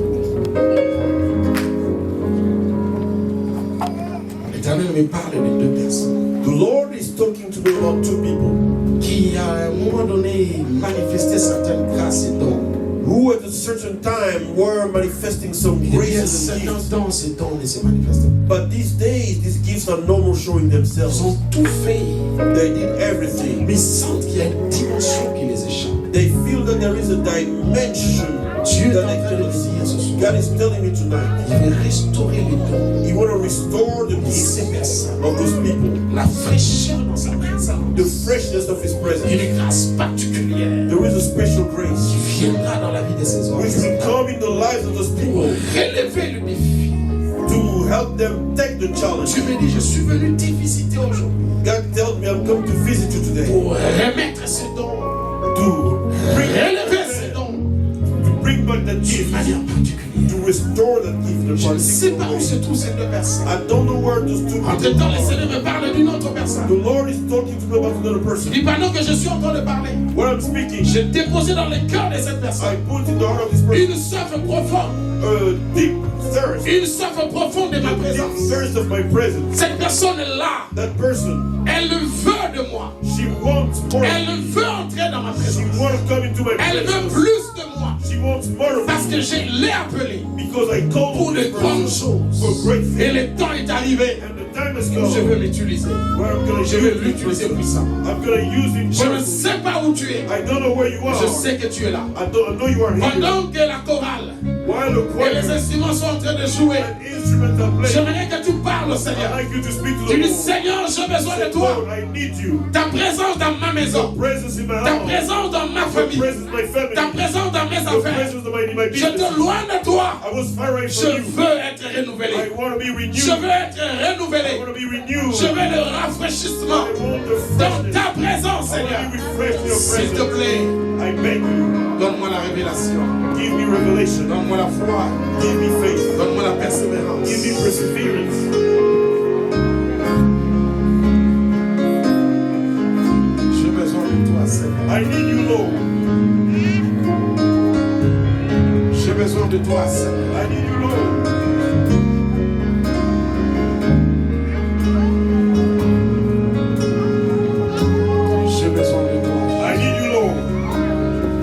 L'Éternel me parle de deux personnes The Lord is talking to me about two people qui, à un moment donné, manifestaient certaines grâces et dons. who at a certain time were manifesting some Et depuis un graces and certain gifts. temps, ces dons ne se manifestent pas. But these days, these gifts are no more showing Ils themselves. ont tout fait, They did everything. mais ils sentent qu'il y a une dimension qui les échappe. They feel that there is a dimension Dieu est en that train de they dire cannot ce see. soir. God is telling me tonight, Il veut restaurer les dons He want to restore the de gifts ces personnes. of those people, La fraîcheur dans sa présence. the freshness of His presence. Une grâce particulière There is a special grace qui viendra dans la vie de ces hommes which will come in the lives of those people relever le défi. to help them take the challenge. Tu me dis, je suis venu te visiter aujourd'hui God tells me I'm come to visit you today pour remettre ces dons, to bring, relever ces dons to bring back that de gift manière particulière. to restore that gift. Je ne sais pas où se trouvent ces deux personnes. I don't know where those two Entre people temps, le are. Seigneur me parle d'une autre personne. The Lord is talking to me about another Il person. dit pendant que je suis en train de parler, When I'm speaking, j'ai déposé dans le cœur de cette I personne put in the heart of this person une soif profonde, a deep thirst. une soif profonde de ma A deep présence. thirst of my presence. Cette personne-là, That person, elle veut de moi. she wants more. Elle veut entrer dans ma She présence. wants to come into my Elle veut presence. plus de moi. She wants more of Parce me. que je l'ai appelée Because I called pour de this grandes person for choses. great Et things. le temps est arrivé And the time has où je come veux l'utiliser. where I'm going Je to vais use l'utiliser this person. puissamment. I'm going to use him Je ne powerfully. sais pas où tu es. I don't know where you are. Je sais que tu es là. I know you are here. Pendant que la chorale While the et les choir instruments sont en train de jouer, and instruments are playing, j'aimerais que tu parles au Seigneur. I'd like you to speak to Tu the dis, Lord. Seigneur, j'ai besoin de toi. Lord, I need you. Ta présence dans ma maison. Presence in my Ta house. présence dans ma Your famille. presence in my family. Ta présence dans mes Your affaires. presence in my Je te business. loin de toi. I was far away Je from you. veux être I renouvelé. want to be renewed. Je veux être I renouvelé. want to be renewed. Je veux le rafraîchissement I want the dans freshness. ta présence, I Seigneur. want to be refreshed in your S'il te presence. plaît, I beg you, donne-moi la révélation. give me revelation. Donne-moi la foi. Give me faith. Donne-moi la persévérance. Give me perseverance. J'ai besoin de toi, Seigneur. I need you, Lord. J'ai besoin de toi, Seigneur. I need you, Lord. J'ai besoin de toi. I need you, Lord.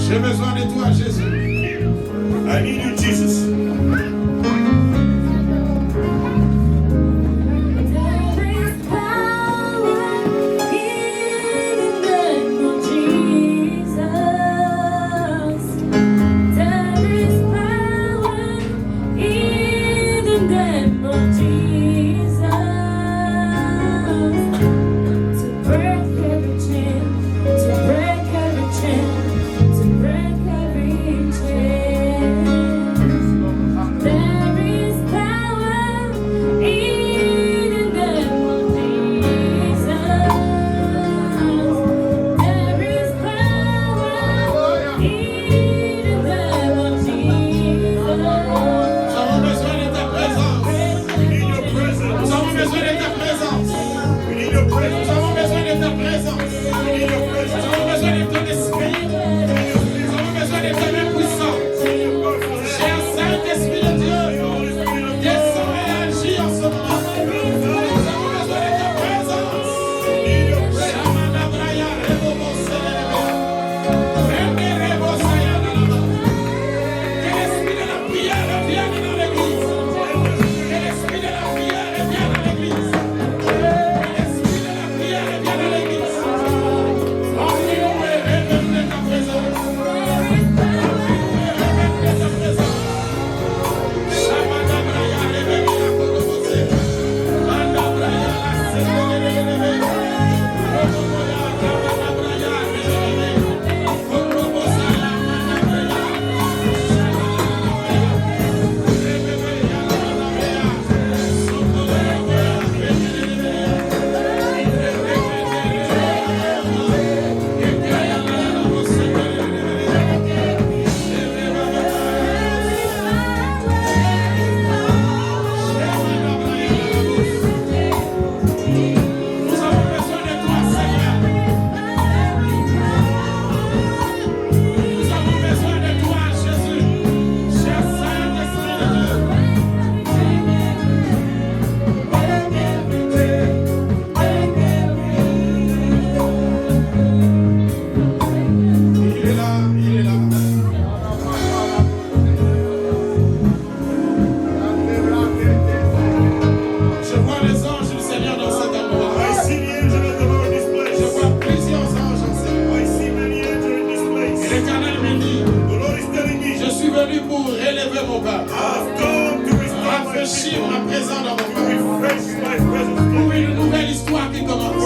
J'ai besoin de toi, Jésus. I need you, Jesus. rafraîchir ma présence dans mon cœur. Pour une nouvelle histoire qui commence.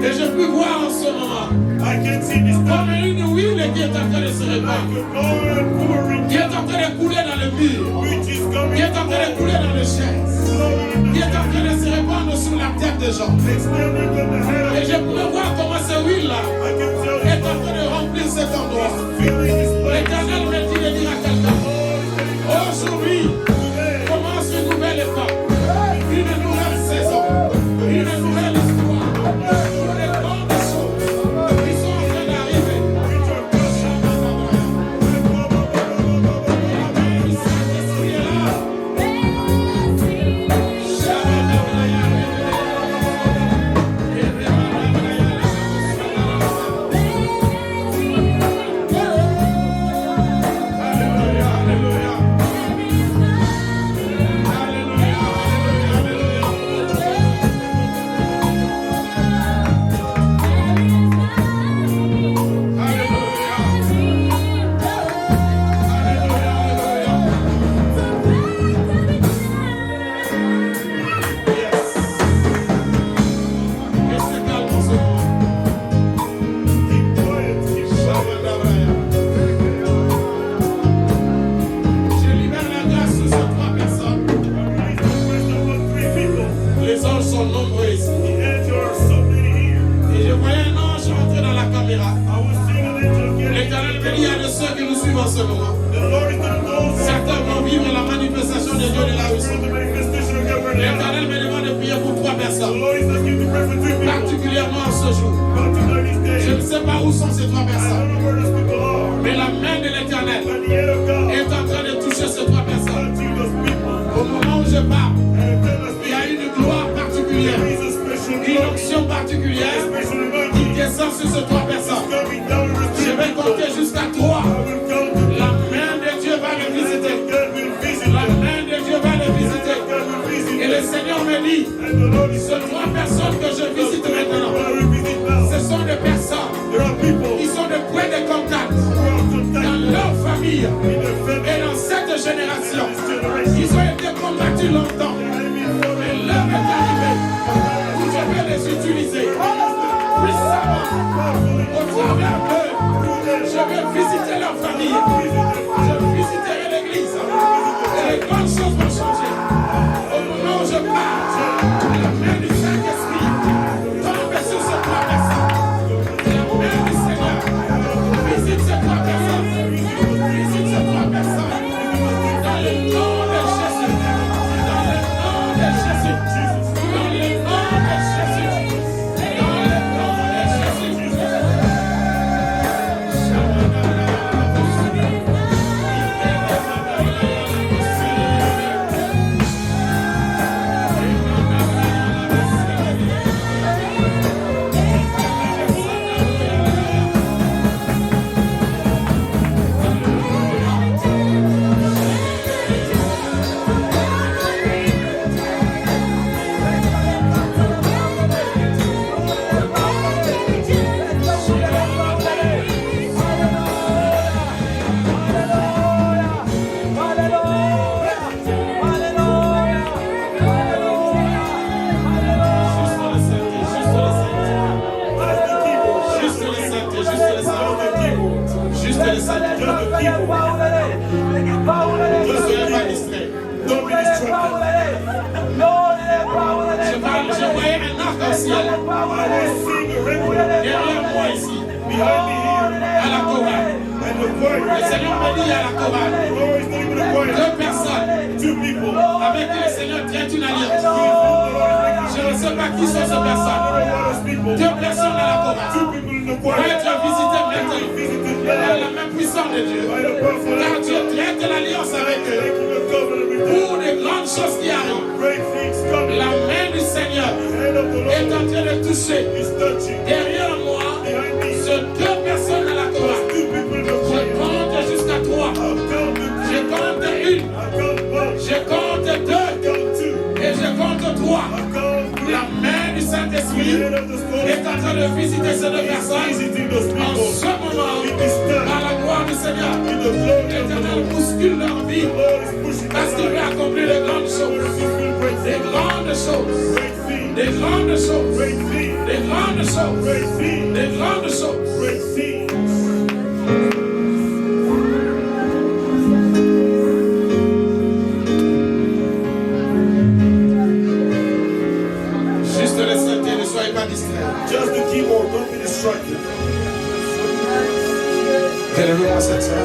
Et je peux voir en ce moment comme une huile qui est en train de se répandre, qui est en train de couler dans le mur, qui est en train de couler dans le chaises, qui est en train de se répandre sur la tête des gens. Et je peux voir comment cette huile-là est en L'Éternel bénit, il y a de ceux qui nous suivent en ce moment. Certains vont vivre la manifestation de Dieu de la puissance. L'Éternel me demande de prier pour 3 personnes, particulièrement en ce jour. Je ne sais pas où sont ces 3 personnes, mais la main de l'Éternel est en train de toucher ces 3 personnes. Au moment où je parle, il y a une gloire particulière, une onction particulière qui descend sur ces 3 personnes. Je vais compter jusqu'à 3. La main de Dieu va les visiter. La main de Dieu va les visiter. Et le Seigneur me dit, ces 3 personnes que je visite maintenant, ce sont des personnes qui sont de points de contact dans leur famille et dans cette génération. Ils ont été combattus longtemps, mais l'heure est arrivée où je vais les utiliser puissamment au travers d'eux. Je vais visiter leur famille, je visiterai l'église et les grandes choses vont changer. Au moment où je parle, la main du Saint-Esprit tombe sur ces 3 personnes. La main du Seigneur visite ces 3 personnes. Visite ces 3 personnes. Dans le nom de Jésus. Dans le nom de Jésus. Dans le nom de Jésus. Dans le nom de Jésus. Je voyais un arc-en-ciel derrière moi ici, à la chorale. Le Seigneur me dit à la chorale, 2 personnes avec qui le Seigneur tient une alliance. Je ne sais pas qui sont ces personnes. 2 personnes à la chorale vont être visitées maintenant par la main puissante de Dieu. Car Dieu traite l'alliance avec eux pour de grandes choses qui arrivent. La main du Seigneur est en train de toucher derrière moi ces 2 personnes à la chorale. Je compte jusqu'à 3. Je compte 1. Je compte 2. Et je compte 3. La main du Saint-Esprit est en train de visiter ces 2 personnes. En ce moment, par la gloire du Seigneur, l'Éternel bouscule leur vie parce qu'il veut accomplir de grandes choses. Des grandes choses. Des grandes choses. Des grandes choses. Des grandes choses. Juste les synthés, ne soyez pas distraits. Just the keyboard, don't be distracted. Élevez-moi cette soeur.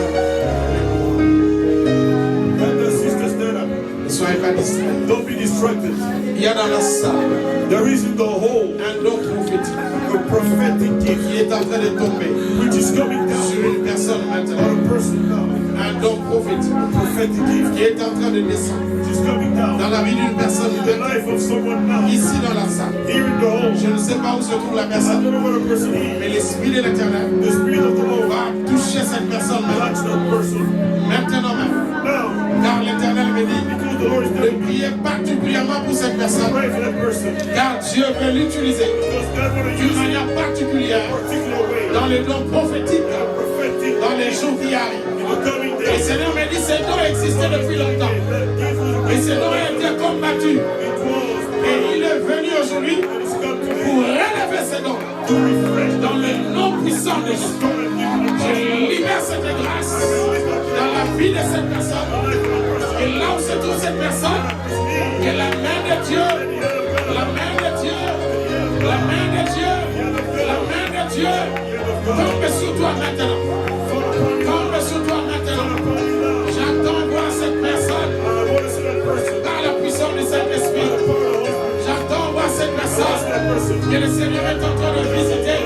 And the sisters stand up. Ne soyez pas distraits. Don't be distracted. Il y a dans la salle There is in the whole un don prophétique a prophetic gift qui est en train de tomber which is coming down sur une personne on maintenant. a person now. Un don prophétique Prophetic gift qui est en train de descendre which is coming down dans la vie d'une personne in the life of someone now. ici dans la salle. Here in the home. Je ne sais pas où se trouve la I personne, don't know what a person is. mais l'Esprit de l'Éternel The Spirit of the Lord va toucher cette personne touch that person. maintenant même. Now, Car l'Éternel me dit because the Lord is de telling me prier particulièrement pour cette to personne, pray for that person. car Dieu veut l'utiliser Because God will d'une use it manière particulière in a particular way. dans les dons prophétiques, Prophetic dans les jours qui arrivent. in the coming Et le days. Seigneur me dit, ces dons existaient depuis longtemps. That gift was Et ces dons ont été combattus. it was Et il est venu aujourd'hui and it's come today pour relever ces dons to refresh dans le nom puissant de Jésus. Je libère cette grâce dans la vie de cette personne. Et là où se trouve cette personne, que la main de Dieu, la main de Dieu, la main de Dieu, la main de Dieu tombe sur toi maintenant. Que le Seigneur est en train de visiter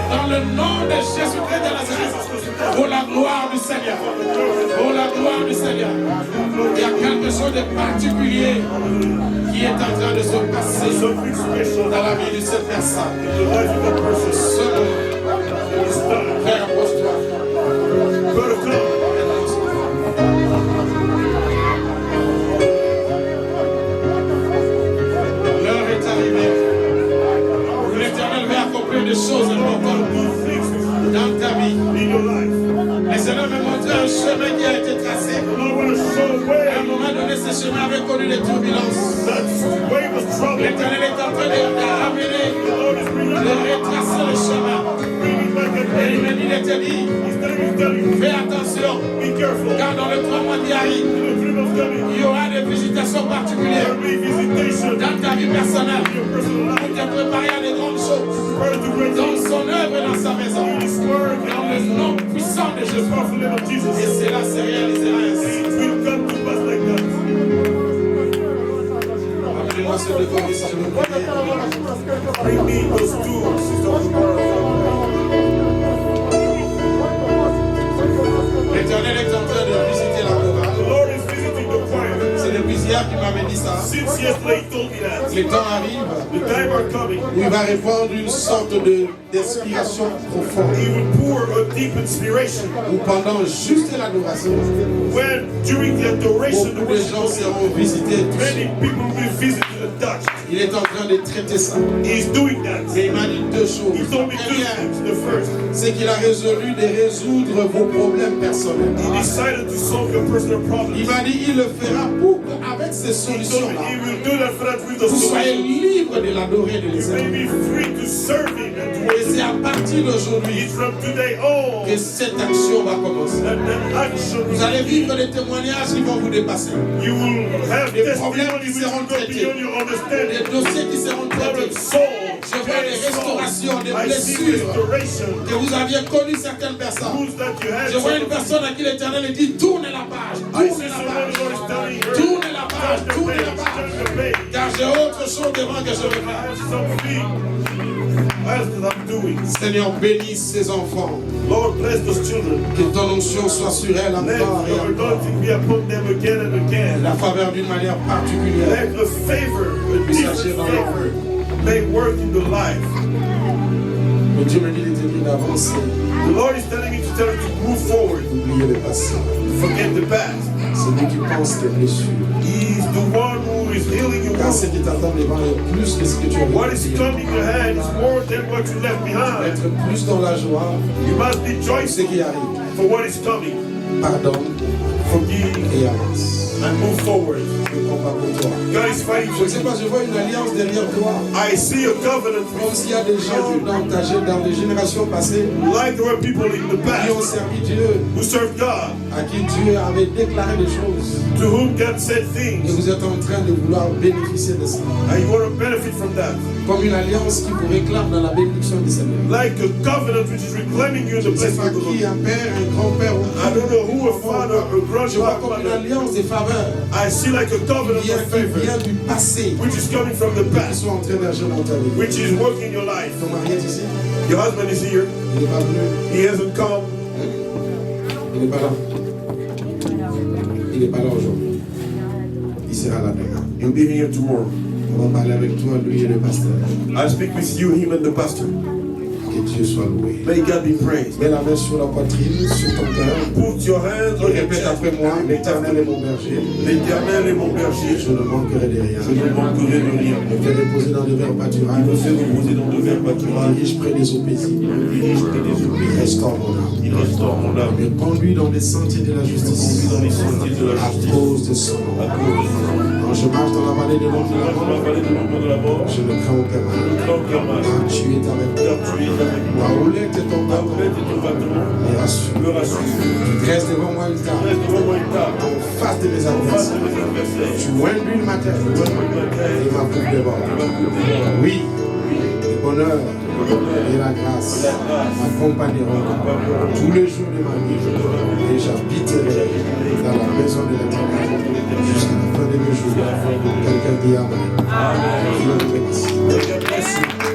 dans le nom de Jésus-Christ de Nazareth. Pour la gloire du Seigneur. Pour la gloire du Seigneur. Il y a quelque chose de particulier qui est en train de se passer dans la vie de cette personne. Selon frère, approche-toi. L'heure est arrivée. L'Éternel va accomplir des choses importantes dans ta vie. Le Seigneur m'a montré un chemin qui a été tracé. À un moment donné, ce chemin avait connu des turbulences. L'Éternel est en train de ramener, de retracer le chemin. Et il m'a dit de te dire, fais attention, car dans le 3 mois qui arrive, il y aura des visitations particulières dans ta vie personnelle pour te préparer à de grandes choses, dans son œuvre et dans sa maison, dans le nom puissant de Jésus. Et cela se réalisera ainsi. Appelez-moi ce décorer si je veux prier. L'Éternel est en train de visiter la chorale. C'est le Busière qui m'avait dit ça. Les temps arrivent où il va répandre une sorte d'inspiration profonde. Où pendant juste l'adoration, beaucoup de gens seront visités. Il est en train de traiter ça. Et il m'a dit deux choses. La première, c'est qu'il a résolu de résoudre vos problèmes personnels. Il m'a dit il le fera pour qu'avec ces solutions-là, vous soyez libre de l'adorer et de les aimer. Et c'est à partir d'aujourd'hui que cette action va commencer. Vous allez vivre des témoignages qui vont vous dépasser. Des problèmes qui seront traités. Des dossiers qui seront traités. Je vois des restaurations, des blessures que vous aviez connues certaines personnes. Je vois une personne à qui l'Éternel dit tournez la page, tournez la page, tournez la page, tournez la page. Car j'ai autre chose devant que je vais faire. Seigneur, bénis ces enfants. Lord, bless those children. Que ton onction soit sur elles encore et encore. La faveur d'une manière particulière. Let a favor, a different favor, may work in the life. Mais Dieu me dit de te dire d'avancer. The Lord is telling me to tell you to move forward. Oubliez le passé. Forget the past. C'est lui qui pense tes blessures. He is the one who is healing your Car ce qui t'attend devant est plus que ce que tu as What is vécu. coming ahead is more than what you left behind. Être plus dans la joie You must be de ce joyful qui arrive. for what is coming. Pardonne Forgive et avance. and move forward. Le combat pour toi. God is fighting Je for ne sais you. pas, je vois une alliance derrière toi. I see a covenant Comme s'il y a des gens dans des générations passées like there were people in the qui ont past servi Dieu, who served God, à qui Dieu avait déclaré des choses. to whom God said Et things, vous êtes en train de vouloir bénéficier de ça. and you want to benefit from that. Comme une alliance qui vous réclame dans la bénédiction du Seigneur. Like a covenant which is reclaiming you in the Je ne sais blessing pas of the qui, Lord. un père, un grand-père ou I don't know who, a father, a je vois comme une grandfather. alliance de faveur I see like a covenant qui of favor, vient du passé, which is coming from the qui past, sont en train d'agir dans ta vie. which is working your life. Ton mari est ici, Your husband is here. il n'est pas venu, He hasn't come. il n'est pas là. Il n'est pas là aujourd'hui. Il sera là demain. He'll be here tomorrow. On va parler avec toi, lui et le pasteur. I speak with you, him and the pastor. Que Dieu soit loué. May God be praised. Mets la main sur la poitrine, sur ton cœur. Put your hands on Et your répète chest. après moi, l'Éternel est mon berger. L'Éternel est mon berger. Je ne manquerai de rien. Je ne manquerai de rien. Me fait reposer dans de verts pâturages. Il me fait reposer dans de verts Il pâturages. dirige près des eaux paisibles. Il dirige près des eaux Il paisibles. restaure mon âme. Il restaure mon âme. Me conduit dans les sentiers de la justice. Conduit dans les sentiers de la À justice. cause de son nom. À cause de son nom. Quand je marche dans la vallée de l'ombre de la Dans la mort, vallée de l'ombre de la mort, je ne crains aucun mal. tant qu'il y a mal, Car tu es avec moi. car tu es avec moi. Ta houlette et ton Ta bâton houlette et ton bâton me rassurent. me rassurent. Tu dresses devant moi une table Reste devant moi une table, en face de mes en face de adversaires. mes adversaires. Tu induis ma tête et ma coupe déborde. Oui, le bonheur et la grâce m'accompagneront tous les jours de ma vie et j'habiterai dans la maison de l'Éternel jusqu'à la fin de mes jours. Quelqu'un dit Amen. Dieu te bénisse. God bless you.